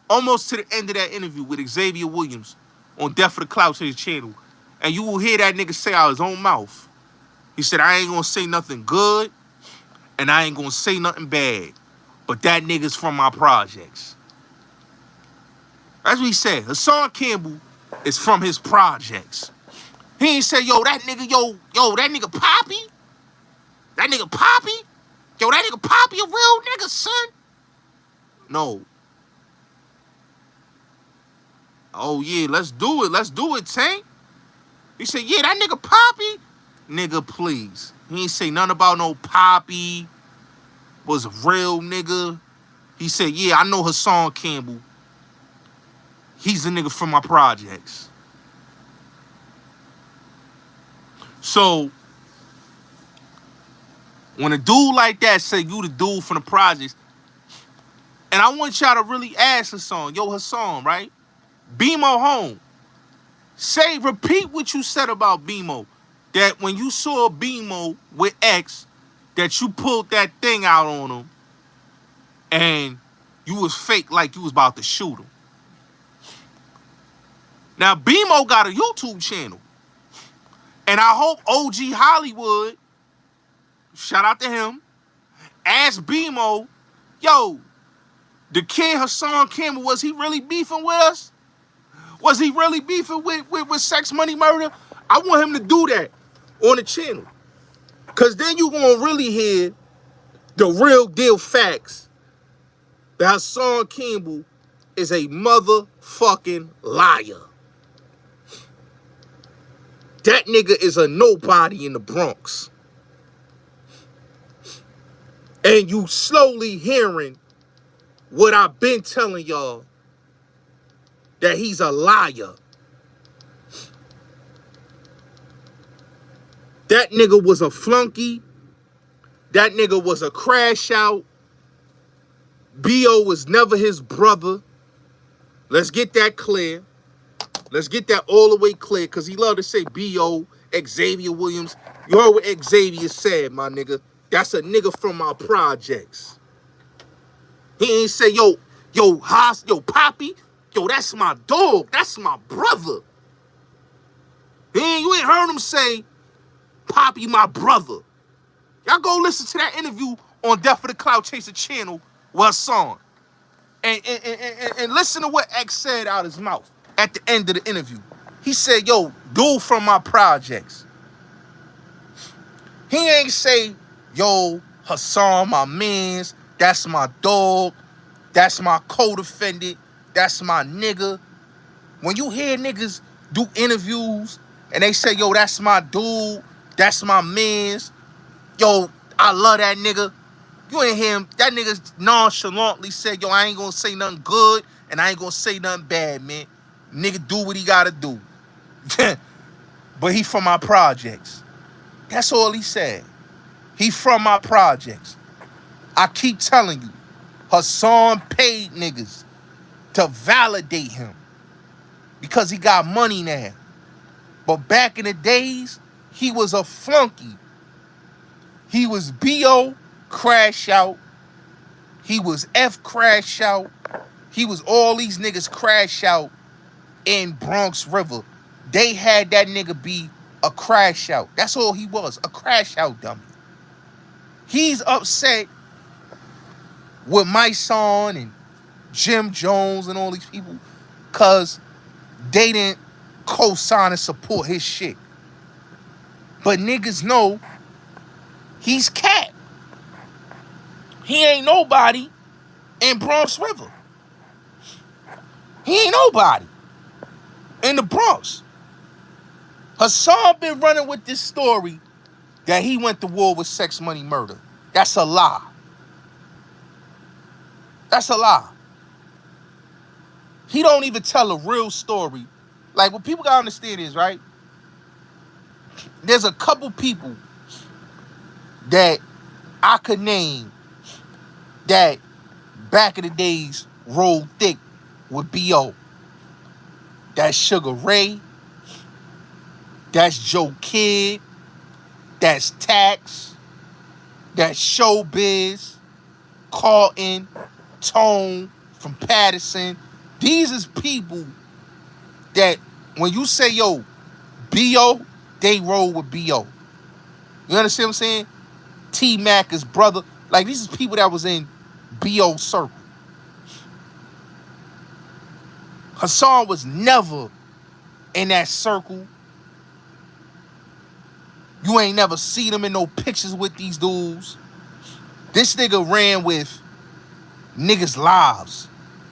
Almost to the end of that interview with Xavier Williams on Death for the Clout Chaser channel. And you will hear that nigga say out his own mouth. He said, I ain't gonna say nothing good, and I ain't gonna say nothing bad. But that nigga's from my projects. That's what he said. Hassan Campbell is from his projects. He ain't say, yo, that nigga Poppy? That nigga Poppy? Yo, that nigga Poppy a real nigga, son? No. Oh, yeah, let's do it. Let's do it, Tank. He said, yeah, that nigga Poppy? Nigga, please. He ain't say nothing about no Poppy. Was a real nigga. He said, yeah, I know Hassan Campbell. He's the nigga from my projects. So, when a dude like that say you the dude from the projects, and I want y'all to really ask Hassan, yo, Hassan, right? BMO home. Repeat what you said about BMO. That when you saw BMO with X, that you pulled that thing out on him and you was fake like you was about to shoot him. Now, BMO got a YouTube channel. And I hope OG Hollywood, shout out to him, ask BMO, yo, the kid Hassan Campbell, was he really beefing with us? Was he really beefing with Sex Money Murder? I want him to do that on the channel. Because then you're going to really hear the real deal facts that Hassan Campbell is a motherfucking liar. That nigga is a nobody in the Bronx. And you slowly hearing what I've been telling y'all, that he's a liar. That nigga was a flunky. That nigga was a crash out. B.O. was never his brother. Let's get that clear. Let's get that all the way clear, because he loved to say B.O., Xavier Williams. You heard what Xavier said, my nigga. That's a nigga from our projects. He ain't say, yo, Poppy, yo, that's my dog. That's my brother. You ain't heard him say, Poppy, my brother. Y'all go listen to that interview on Death for the Clout Chaser channel with Hassan. And listen to what X said out his mouth at the end of the interview. He said, yo, dude from my projects. He ain't say, yo, Hassan, my mans, that's my dog, that's my co-defendant, that's my nigga. When you hear niggas do interviews and they say, yo, that's my dude, that's my mans, yo, I love that nigga. You ain't hear him. That nigga nonchalantly said, yo, I ain't gonna say nothing good and I ain't gonna say nothing bad, man. Nigga do what he gotta do. But he from my projects. That's all he said. He from my projects. I keep telling you, Hassan paid niggas to validate him because he got money now. But back in the days, he was a flunky. He was B.O. crash out. He was F crash out. He was all these niggas crash out in Bronx River. They had that nigga be a crash out. That's all he was, a crash out dummy. He's upset with my son and Jim Jones and all these people because they didn't co-sign and support his shit. But niggas know he's cat. He ain't nobody in Bronx River. He ain't nobody in the Bronx. Hassan been running with this story that he went to war with Sex Money Murder. That's a lie. That's a lie. He don't even tell a real story. Like, what people gotta understand is, right? There's a couple people that I could name that back in the days rolled thick with B.O. That's Sugar Ray. That's Joe Kidd. That's Tax. That's Showbiz. Carlton. Tone from Patterson. These is people that when you say, yo, B.O., they roll with B.O. You understand what I'm saying? T-Mac is brother. Like, these is people that was in B.O. circle. Hassan was never in that circle. You ain't never seen him in no pictures with these dudes. This nigga ran with niggas' lives.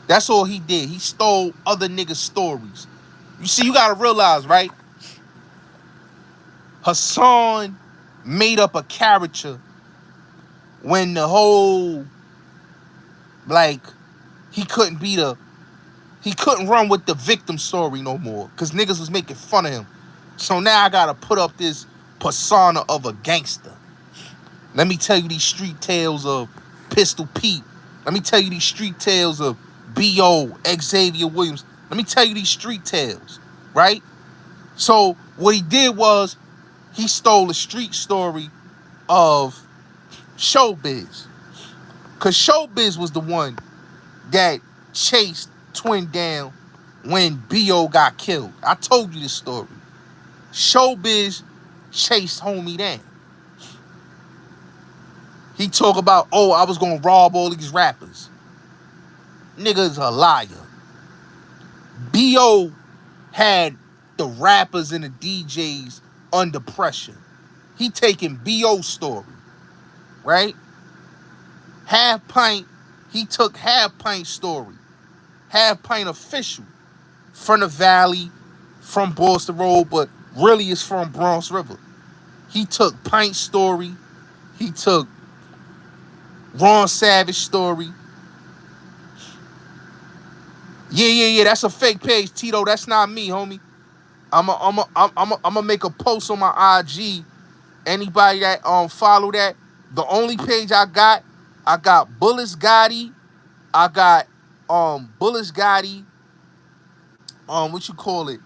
That's all he did. He stole other niggas' stories. You see, you gotta realize, right? Hassan made up a character when the whole, like, he couldn't run with the victim story no more because niggas was making fun of him. So now I gotta put up this persona of a gangster. Let me tell you these street tales of Pistol Pete. Let me tell you these street tales of B.O., Xavier Williams. Let me tell you these street tales, right? So what he did was he stole the street story of Showbiz. Because Showbiz was the one that chased Twin down when B.O. got killed. I told you this story. Showbiz chased homie down. He talk about, oh, I was going to rob all these rappers. Nigga's a liar. B.O. had the rappers and the DJs under pressure. He taking B.O.'s story, right? Half Pint, he took Half Pint story. Half Pint official from the Valley, from Boston Road, but really is from Bronx River. He took Pint story. He took Ron Savage story. Yeah, that's a fake page, Tito. That's not me, homie. I'm make a post on my IG. Anybody that follow that, the only page I got Bullets Gotti. I got Bullets Gotti. What you call it?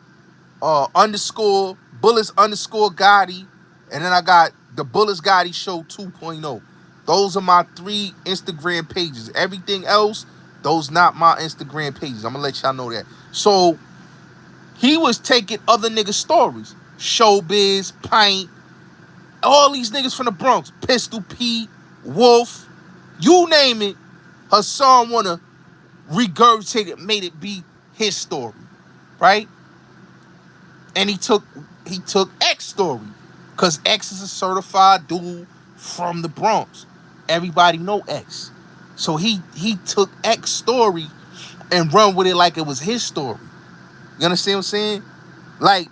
Underscore Bullets underscore Gotti, and then I got the Bullets Gotti Show 2.0. Those are my 3 Instagram pages. Everything else, those not my Instagram pages. I'm gonna let y'all know that. So he was taking other niggas' stories. Showbiz, Pint, all these niggas from the Bronx. Pistol Pete, Wolf, you name it. Hassan wanna regurgitate it, made it be his story, right? And he took X story, because X is a certified dude from the Bronx. Everybody know X. So he took X story and run with it like it was his story. You understand what I'm saying? Like,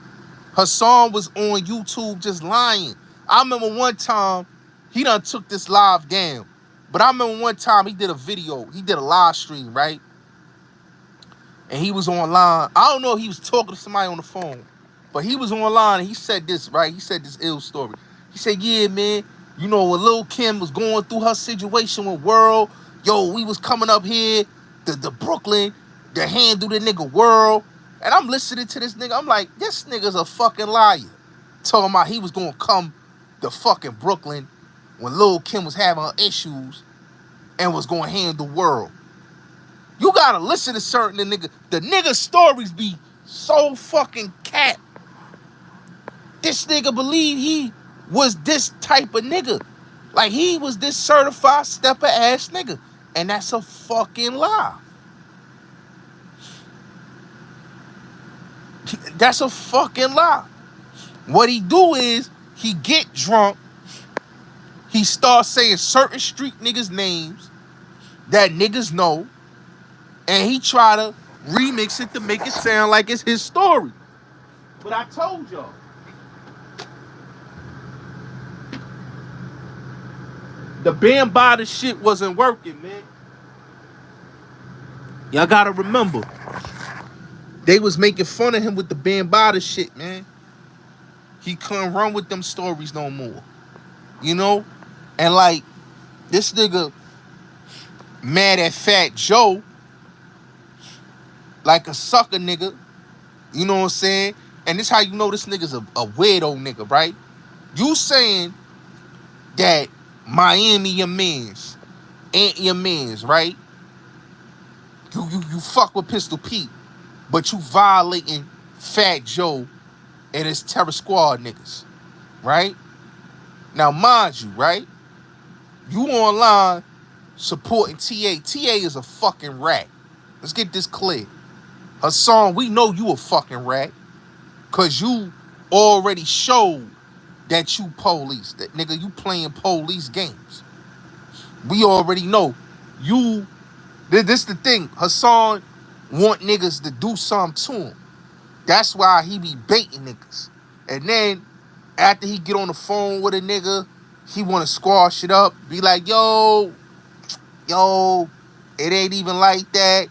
Hassan was on YouTube just lying. I remember one time, he done took this live down. But I remember one time he did a video. He did a live stream, right? And he was online. I don't know if he was talking to somebody on the phone. But he was online and he said this, right? He said this ill story. He said, yeah, man, you know, when Lil' Kim was going through her situation with World, yo, we was coming up here, the Brooklyn, to handle the nigga World. And I'm listening to this nigga. I'm like, this nigga's a fucking liar. Talking about he was going to come to fucking Brooklyn when Lil' Kim was having her issues and was going to handle World. You got to listen to certain nigga. The nigga stories be so fucking cat. This nigga believe he was this type of nigga. Like he was this certified stepper ass nigga. And that's a fucking lie. That's a fucking lie. What he do is he get drunk. He starts saying certain street niggas' names that niggas know. And he try to remix it to make it sound like it's his story. But I told y'all. The Bambada shit wasn't working, man. Y'all gotta remember. They was making fun of him with the Bambada shit, man. He couldn't run with them stories no more. You know? And like, this nigga mad at Fat Joe like a sucker nigga. You know what I'm saying? And this how you know this nigga's a weirdo nigga, right? You saying that Miami your mans, ain't your mans, right? You fuck with Pistol Pete, but you violating Fat Joe and his Terror Squad niggas, right? Now, mind you, right? You online supporting TA. TA is a fucking rat. Let's get this clear. Hassan, we know you a fucking rat, cause you already showed that you police. That nigga, you playing police games. We already know. You, this the thing. Hassan want niggas to do something to him. That's why he be baiting niggas. And then, after he get on the phone with a nigga, he want to squash it up. Be like, yo, it ain't even like that.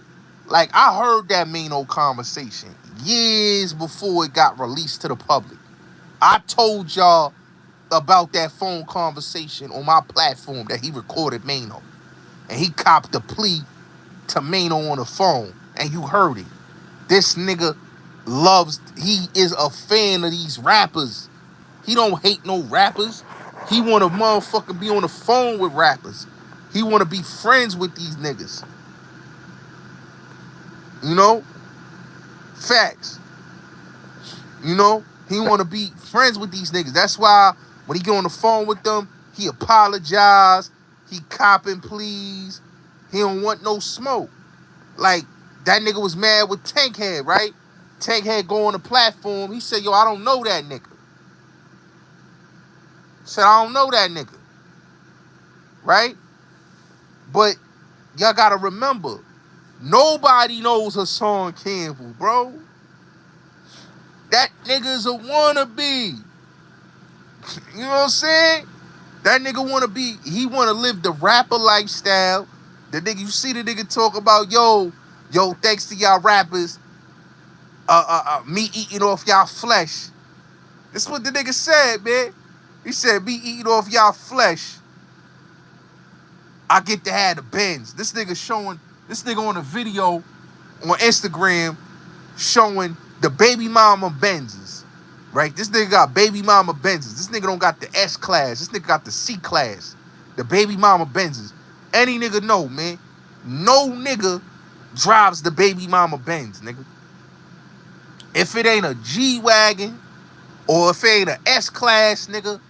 Like, I heard that Mano conversation years before it got released to the public. I told y'all about that phone conversation on my platform that he recorded Mano. And he copped the plea to Mano on the phone. And you heard it. This nigga he is a fan of these rappers. He don't hate no rappers. He want to motherfucking be on the phone with rappers. He want to be friends with these niggas. You know? Facts. You know? He want to be friends with these niggas. That's why when he get on the phone with them, he apologize. He copping pleas. He don't want no smoke. Like, that nigga was mad with Tankhead, right? Tankhead go on the platform. He said, yo, I don't know that nigga. Said, I don't know that nigga. Right? But y'all gotta remember, nobody knows Hassan Campbell, bro. That nigga's a wannabe. You know what I'm saying? That nigga he wanna live the rapper lifestyle. The nigga, you see the nigga talk about, yo, thanks to y'all rappers, me eating off y'all flesh. That's what the nigga said, man. He said, me eating off y'all flesh, I get to have the Benz. This nigga on a video on Instagram showing the baby mama Benzes, right? This nigga got baby mama Benzes. This nigga don't got the S class. This nigga got the C class. The baby mama Benzes. Any nigga know, man. No nigga drives the baby mama Benz, nigga. If it ain't a G-Wagon or if it ain't a S-Class, nigga,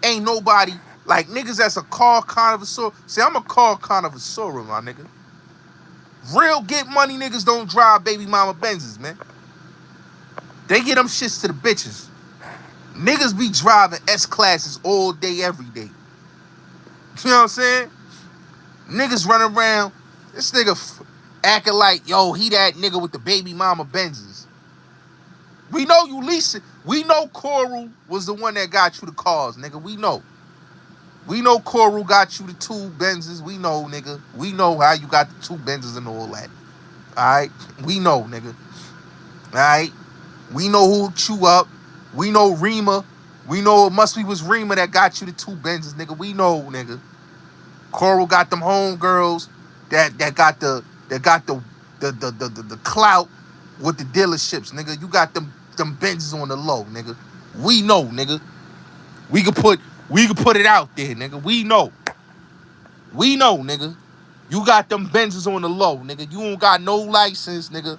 ain't nobody, like niggas that's a car connoisseur. See, I'm a car connoisseur, my nigga. Real get money niggas don't drive baby mama Benzes, man. They get them shits to the bitches. Niggas be driving S-Classes all day, every day. You know what I'm saying? Niggas running around, this nigga acting like, yo, he that nigga with the baby mama Benzes. We know you leasing. We know Coral was the one that got you the cars, nigga. We know. We know Coral got you the 2 Benzes. We know, nigga. We know how you got the 2 Benzes and all that. All right? We know, nigga. All right? We know who hooked you up. We know Rima. We know it must be was Rima that got you the 2 Benzes, nigga. We know, nigga. Coral got them homegirls that got the clout with the dealerships, nigga. You got them Benzes on the low, nigga. We know, nigga. We could put it out there, nigga. We know. We know, nigga. You got them Benzes on the low, nigga. You don't got no license, nigga.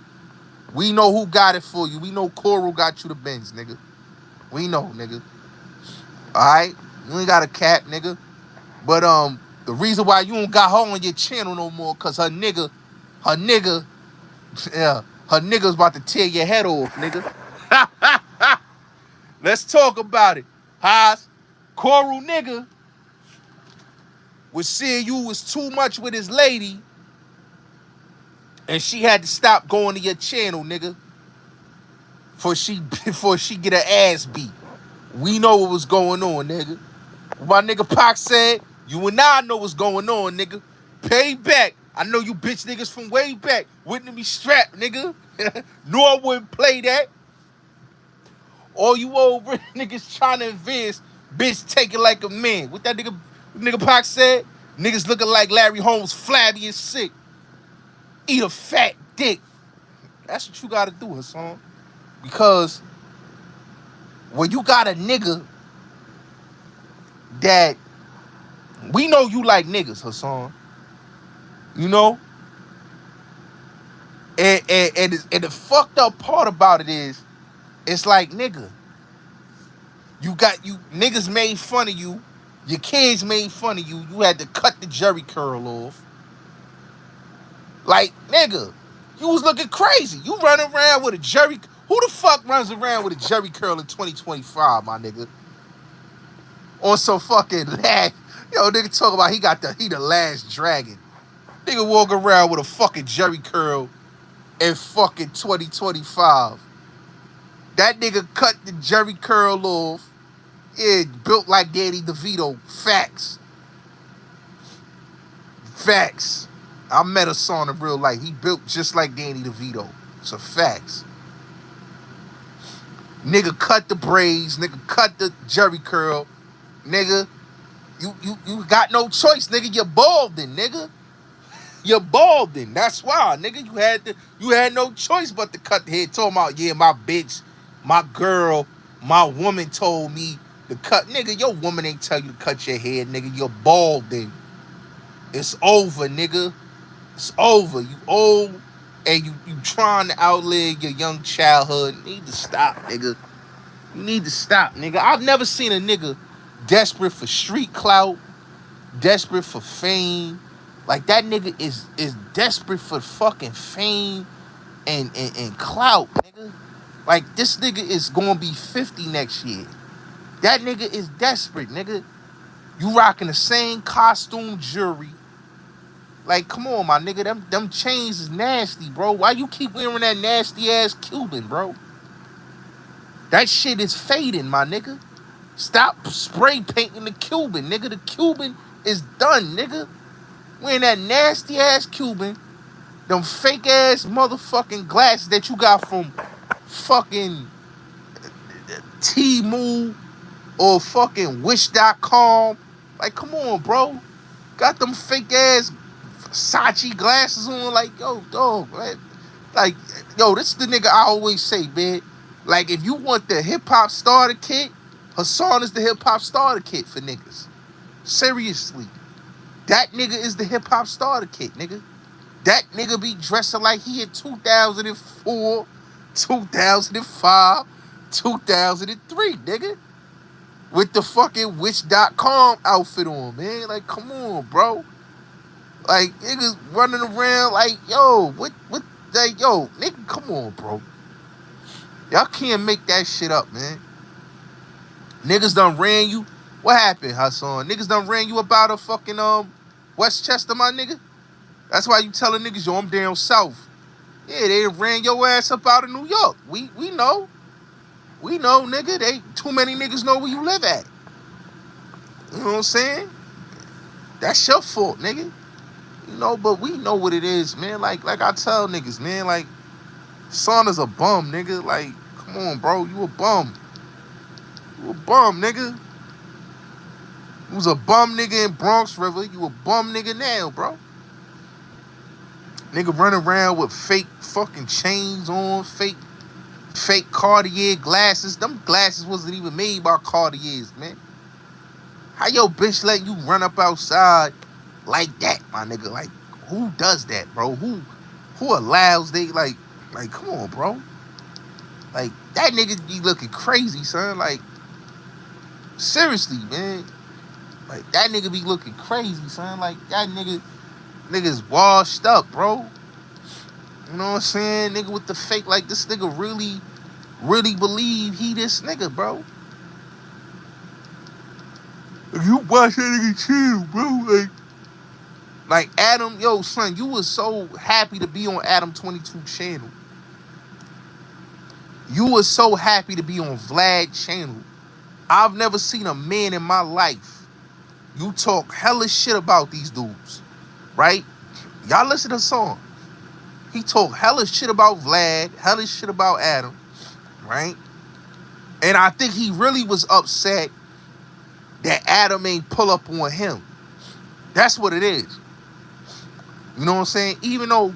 We know who got it for you. We know Coral got you the Benz, nigga. We know, nigga. Alright? You ain't got a cap, nigga. But the reason why you don't got her on your channel no more, cause her nigga's about to tear your head off, nigga. Let's talk about it. Haas, Coral nigga was seeing you was too much with his lady, and she had to stop going to your channel, nigga. Before she get her ass beat. We know what was going on, nigga. My nigga Pac said, you and I know what's going on, nigga. Pay back. I know you bitch niggas from way back. Wouldn't be strapped, nigga. No, I wouldn't play that. All you old niggas trying to advance, bitch take it like a man. What that nigga Pac said? Niggas looking like Larry Holmes, flabby and sick. Eat a fat dick. That's what you gotta do, Hassan. Because when you got a nigga that we know you like niggas, Hassan. You know? And the fucked up part about it is, it's like, nigga, you niggas made fun of you, your kids made fun of you, you had to cut the jerry curl off. Like, nigga, you was looking crazy. You running around with a jerry. Who the fuck runs around with a jerry curl in 2025, my nigga? On some fucking last, nigga talk about he the last dragon. Nigga walk around with a fucking jerry curl in fucking 2025. That nigga cut the jerry curl off. It built like Danny DeVito. Facts. Facts. I met Hassan in real life. He built just like Danny DeVito. It's a facts. Nigga cut the braids. Nigga cut the jerry curl. Nigga, you got no choice, nigga. You're balding, nigga. You're balding. That's why, nigga. You had no choice but to cut the head. Talking about, yeah, my bitch, my girl, my woman told me to cut. Nigga, your woman ain't tell you to cut your hair, nigga. You're balding. It's over, nigga. It's over. You old and you trying to outlive your young childhood. You need to stop, nigga. You need to stop, nigga. I've never seen a nigga desperate for street clout, desperate for fame. Like, that nigga is desperate for fucking fame and clout, nigga. Like, this nigga is gonna be 50 next year. That nigga is desperate, nigga. You rocking the same costume, jewelry. Like, come on, my nigga. Them chains is nasty, bro. Why you keep wearing that nasty ass Cuban, bro? That shit is fading, my nigga. Stop spray painting the Cuban, nigga. The Cuban is done, nigga. Wearing that nasty ass Cuban, them fake ass motherfucking glasses that you got from fucking Temu or fucking Wish.com. Like, come on, bro. Got them fake ass Versace glasses on. Like, yo, dog, man. Like, yo, this is the nigga I always say, man. Like, if you want the hip hop starter kit, Hassan is the hip hop starter kit for niggas. Seriously. That nigga is the hip hop starter kit, nigga. That nigga be dressing like he in 2004, 2005, 2003, nigga. With the fucking Wish.com outfit on, man. Like, come on, bro. Like, niggas running around like, yo, what, like, yo, nigga, come on, bro. Y'all can't make that shit up, man. Niggas done ran you. What happened, Hassan? Niggas done ran you about a fucking Westchester, my nigga? That's why you telling niggas, yo, I'm down south. Yeah, they ran your ass up out of New York. We know. We know, nigga. They too many niggas know where you live at. You know what I'm saying? That's your fault, nigga. You know, but we know what it is, man. Like I tell niggas, man, like, son is a bum, nigga. Like, come on, bro. You a bum. You a bum, nigga. You was a bum nigga in Bronx River. You a bum nigga now, bro. Nigga running around with fake fucking chains on, fake Cartier glasses. Them glasses wasn't even made by Cartiers, man. How your bitch let you run up outside like that, my nigga? Like, who does that, bro? Who allows they, like, come on, bro. Like, that nigga be looking crazy, son. Like, seriously, man. Like, that nigga be looking crazy, son. Like, that nigga's washed up, bro. You know what I'm saying? Nigga with the fake, like, this nigga really believe he this nigga, bro. If you watch that nigga channel, bro, like Adam, yo, son, you was so happy to be on Adam 22 channel. You was so happy to be on Vlad channel. I've never seen a man in my life. You talk hella shit about these dudes, right? Y'all listen to the song. He talk hella shit about Vlad, hella shit about Adam, right? And I think he really was upset that Adam ain't pull up on him. That's what it is. You know what I'm saying? Even though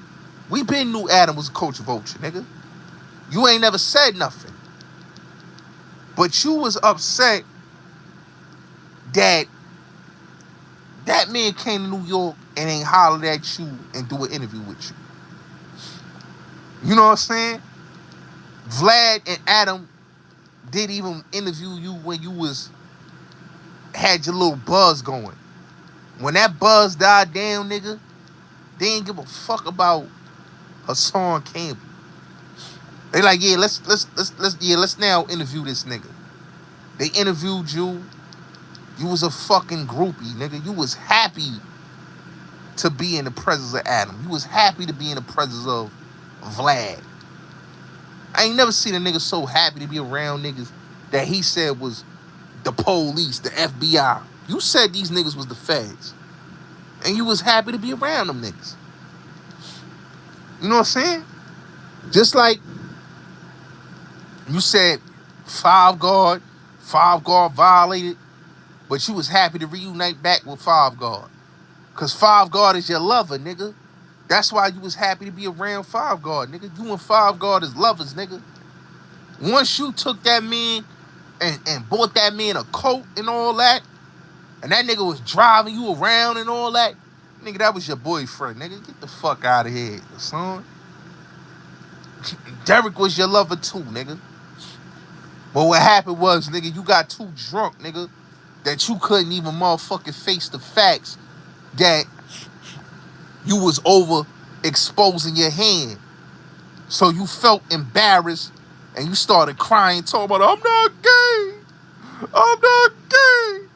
we been knew Adam was a culture vulture, nigga. You ain't never said nothing. But you was upset that that man came to New York and ain't hollered at you and do an interview with you. You know what I'm saying? Vlad and Adam didn't even interview you when you had your little buzz going. When that buzz died down, nigga, they ain't give a fuck about Hassan Campbell. They like, yeah, let's now interview this nigga. They interviewed you. You was a fucking groupie, nigga. You was happy to be in the presence of Adam. You was happy to be in the presence of Vlad. I ain't never seen a nigga so happy to be around niggas that he said was the police, the FBI. You said these niggas was the feds. And you was happy to be around them niggas. You know what I'm saying? Just like you said Five Guard violated, but you was happy to reunite back with Five Guard. Because Five Guard is your lover, nigga. That's why you was happy to be around Five Guard, nigga. You and Five Guard is lovers, nigga. Once you took that man and bought that man a coat and all that, and that nigga was driving you around and all that, nigga, that was your boyfriend, nigga. Get the fuck out of here, son. Derek was your lover too, nigga. But what happened was, nigga, you got too drunk, nigga, that you couldn't even motherfucking face the facts that you was over exposing your hand. So you felt embarrassed and you started crying, talking about, I'm not gay. I'm not gay.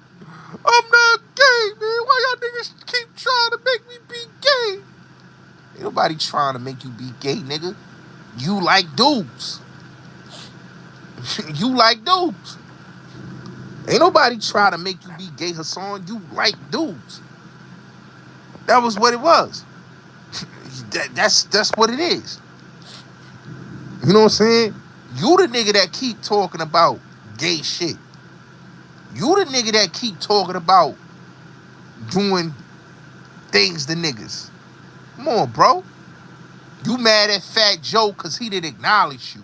I'm not gay, man. Why y'all niggas keep trying to make me be gay? Ain't nobody trying to make you be gay, nigga. You like dudes. You like dudes. Ain't nobody trying to make you be gay, Hassan. You like dudes. That was what it was. That's what it is. You know what I'm saying? You the nigga that keep talking about gay shit. You the nigga that keep talking about doing things to niggas. Come on, bro. You mad at Fat Joe because he didn't acknowledge you.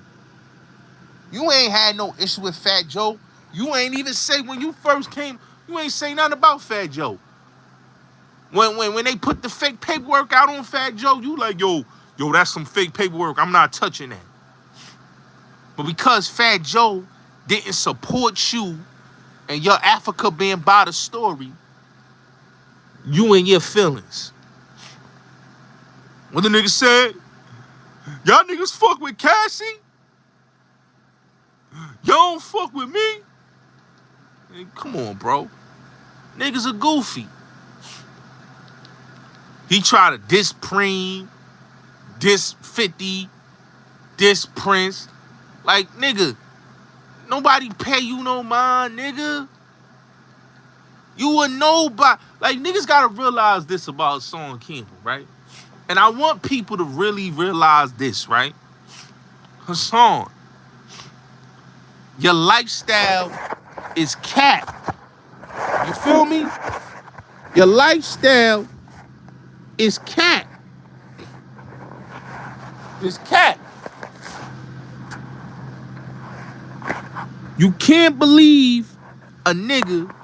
You ain't had no issue with Fat Joe. You ain't even say when you first came, you ain't say nothing about Fat Joe. When they put the fake paperwork out on Fat Joe, you like, yo, that's some fake paperwork. I'm not touching that. But because Fat Joe didn't support you and your Africa being by the story, you and your feelings. What the nigga said, y'all niggas fuck with Cassie? Y'all don't fuck with me? Hey, come on, bro. Niggas are goofy. He tried to diss Preem, diss 50, diss Prince. Like, nigga, Nobody pay you no mind, nigga. You a nobody. Like, niggas gotta realize this about Hassan Campbell, right? And I want people to really realize this, right? Hassan, your lifestyle is cap. You feel me? Your lifestyle is cap. It's cap. You can't believe a nigga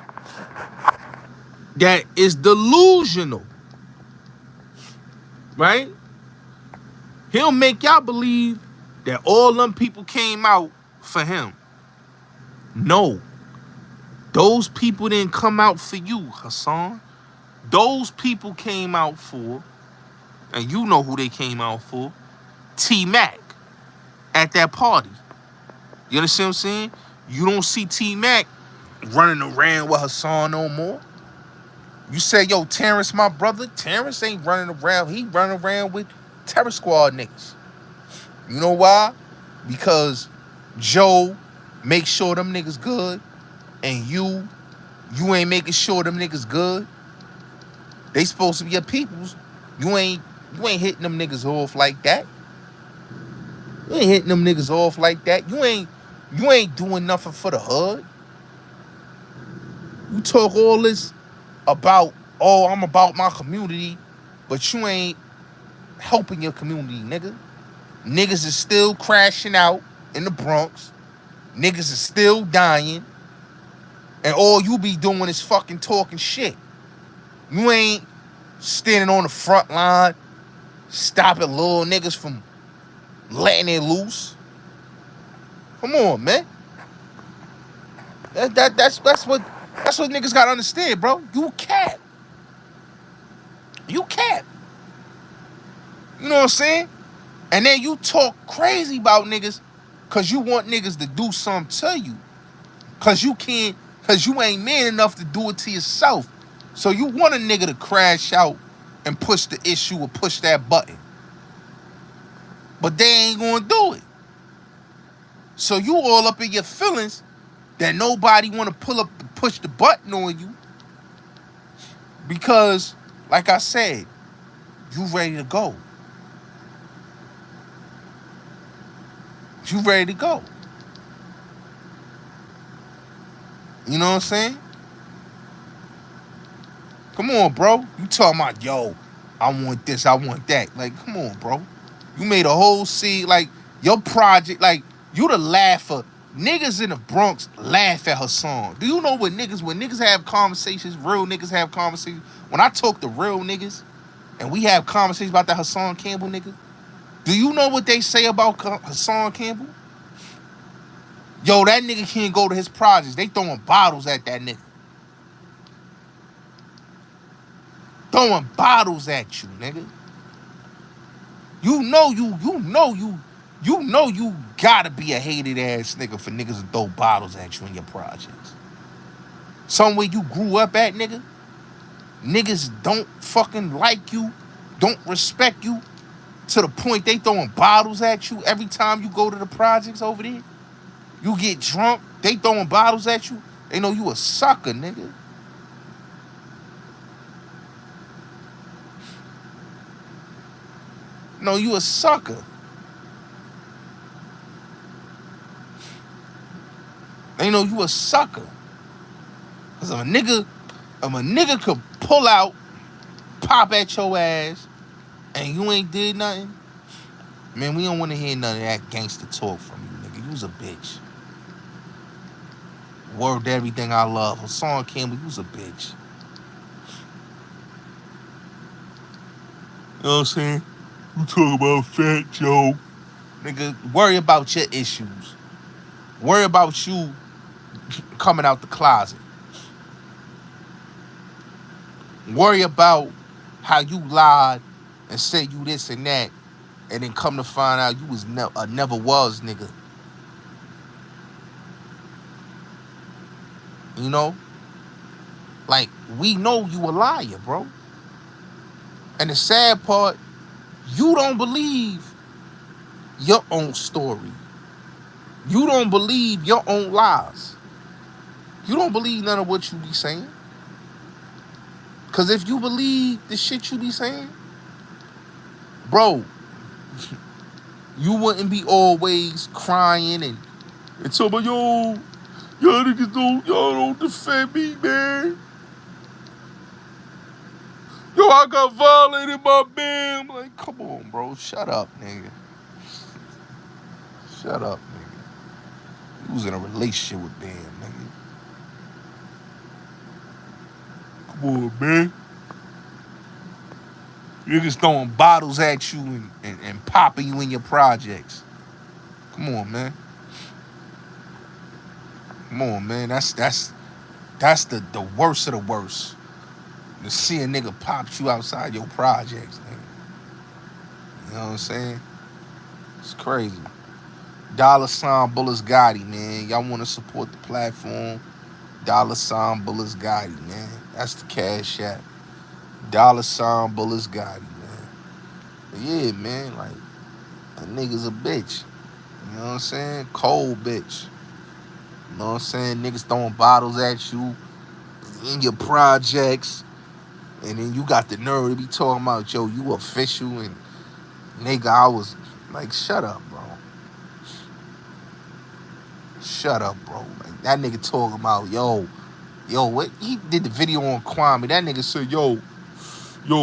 that is delusional, right? He'll make y'all believe that all them people came out for him. No. Those people didn't come out for you, Hassan. Those people came out for, and you know who they came out for, T-Mac at that party. You understand what I'm saying? You don't see T-Mac running around with Hassan no more. You say, yo, Terrence, my brother. Terrence ain't running around. He running around with Terror Squad niggas. You know why? Because Joe makes sure them niggas good, and you ain't making sure them niggas good. They supposed to be your peoples. You ain't hitting them niggas off like that. You ain't hitting them niggas off like that. You ain't doing nothing for the hood. You talk all this about, oh, I'm about my community, but you ain't helping your community, nigga. Niggas is still crashing out in the Bronx. Niggas is still dying. And all you be doing is fucking talking shit. You ain't standing on the front line, stopping little niggas from letting it loose. Come on, man. That's what niggas gotta understand, bro. You cap. You cap. You know what I'm saying? And then you talk crazy about niggas because you want niggas to do something to you. Because you ain't man enough to do it to yourself. So you want a nigga to crash out and push the issue or push that button. But they ain't gonna do it. So you all up in your feelings that nobody want to push the button on you. Because, like I said, you ready to go. You ready to go. You know what I'm saying? Come on, bro. You talking about, yo, I want this, I want that. Like, come on, bro. You made a whole scene, like, your project, like, you the laugher. Niggas in the Bronx laugh at Hassan. Do you know when niggas have conversations, real niggas have conversations? When I talk to real niggas and we have conversations about that Hassan Campbell nigga, do you know what they say about Hassan Campbell? Yo, that nigga can't go to his projects. They throwing bottles at that nigga. Throwing bottles at you, nigga. You know you gotta be a hated ass nigga for niggas to throw bottles at you in your projects. Somewhere you grew up at, nigga. Niggas don't fucking like you, don't respect you to the point they throwing bottles at you every time you go to the projects over there. You get drunk, they throwing bottles at you. They know you a sucker, nigga. No, you a sucker. They know you a sucker. Cause if a nigga could pull out, pop at your ass, and you ain't did nothing, man, we don't want to hear none of that gangster talk from you, nigga. You's a bitch. Word to everything I love. Hassan Campbell, you's a bitch. You know what I'm saying? You talk about Fat Joe. Nigga, worry about your issues. Worry about you coming out the closet. Worry about how you lied and said you this and that, and then come to find out you was a never was nigga. You know? Like, we know you a liar, bro. And the sad part, you don't believe your own story. You don't believe your own lies. You don't believe none of what you be saying. Because if you believe the shit you be saying, bro, you wouldn't be always crying and talking about, yo, y'all don't defend me, man. Yo, I got violated by Bam. Like, come on, bro. Shut up, nigga. Shut up, nigga. You was in a relationship with Bam, nigga. Come on, man. Niggas throwing bottles at you and popping you in your projects. Come on, man. Come on, man. That's the worst of the worst. To see a nigga pop you outside your projects, nigga. You know what I'm saying? It's crazy. $ Bullets Gotti, man. Y'all want to support the platform? $ Bullets Gotti, man. That's the cash app. $ Bullets Gotti, man. But yeah, man, like, a nigga's a bitch. You know what I'm saying? Cold bitch. You know what I'm saying? Niggas throwing bottles at you in your projects. And then you got the nerve to be talking about, yo, you official. And nigga, I was like, shut up, bro. Shut up, bro. Like, that nigga talking about, yo, what? He did the video on Kwame. That nigga said, yo,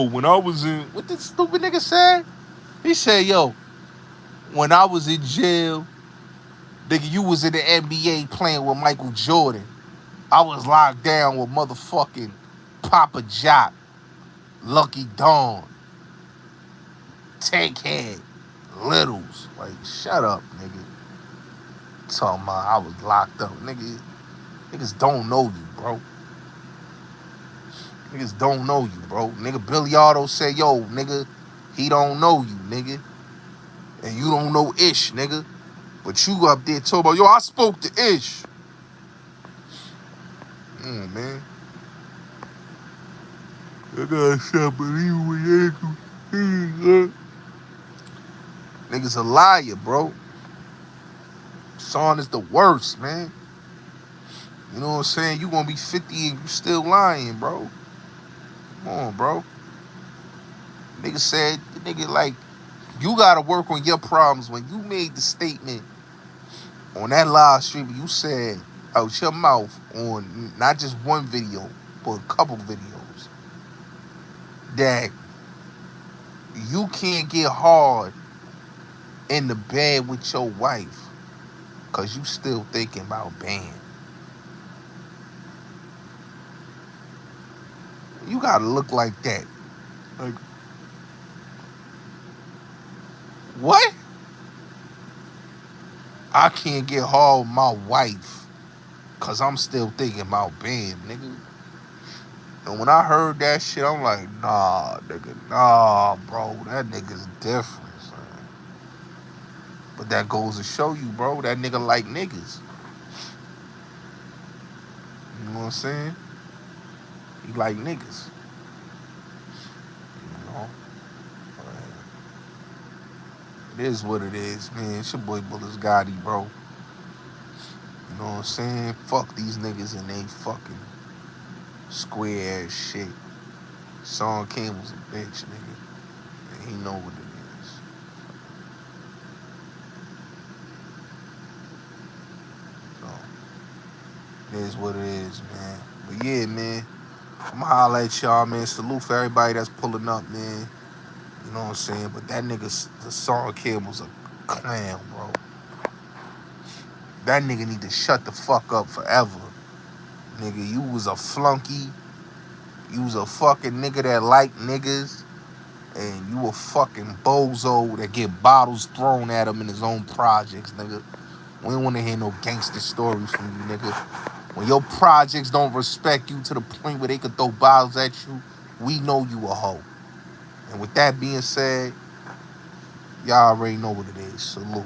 when I was in, what this stupid nigga said? He said, yo, when I was in jail, nigga, you was in the NBA playing with Michael Jordan. I was locked down with motherfucking Papa Jock, Lucky Dawn, Tankhead, Littles. Like, shut up, nigga. Talking about I was locked up. Niggas don't know you, bro. Niggas don't know you, bro. Nigga, Billy Otto say, yo, nigga, he don't know you, nigga. And you don't know Ish, nigga. But you up there talking about, yo, I spoke to Ish. Man. I gotta stop believing with ankles. Niggas a liar, bro. Son is the worst, man. You know what I'm saying? You gonna be 50 and you still lying, bro. Come on, bro. Nigga said, nigga, like, you gotta work on your problems. When you made the statement on that live stream, you said out your mouth on not just one video, but a couple videos, that you can't get hard in the bed with your wife because you still thinking about Bam. You gotta look like that. Like, what? I can't get hard with my wife because I'm still thinking about Bam, nigga. And when I heard that shit, I'm like, nah, nigga, nah, bro. That nigga's different, son. But that goes to show you, bro, that nigga like niggas. You know what I'm saying? He like niggas. You know? It is what it is, man. It's your boy Bullets Gotti, bro. You know what I'm saying? Fuck these niggas and they fucking square ass shit. Hassan Campbell's a bitch, nigga. And he know what it is. So, it is what it is, man. But yeah, man. I'ma holla at y'all, man. Salute for everybody that's pulling up, man. You know what I'm saying? But that nigga, Hassan Campbell's a clown, bro. That nigga need to shut the fuck up forever. Nigga, you was a flunky. You was a fucking nigga that liked niggas. And you a fucking bozo that get bottles thrown at him in his own projects, nigga. We don't want to hear no gangster stories from you, nigga. When your projects don't respect you to the point where they can throw bottles at you, we know you a hoe. And with that being said, y'all already know what it is. Salute.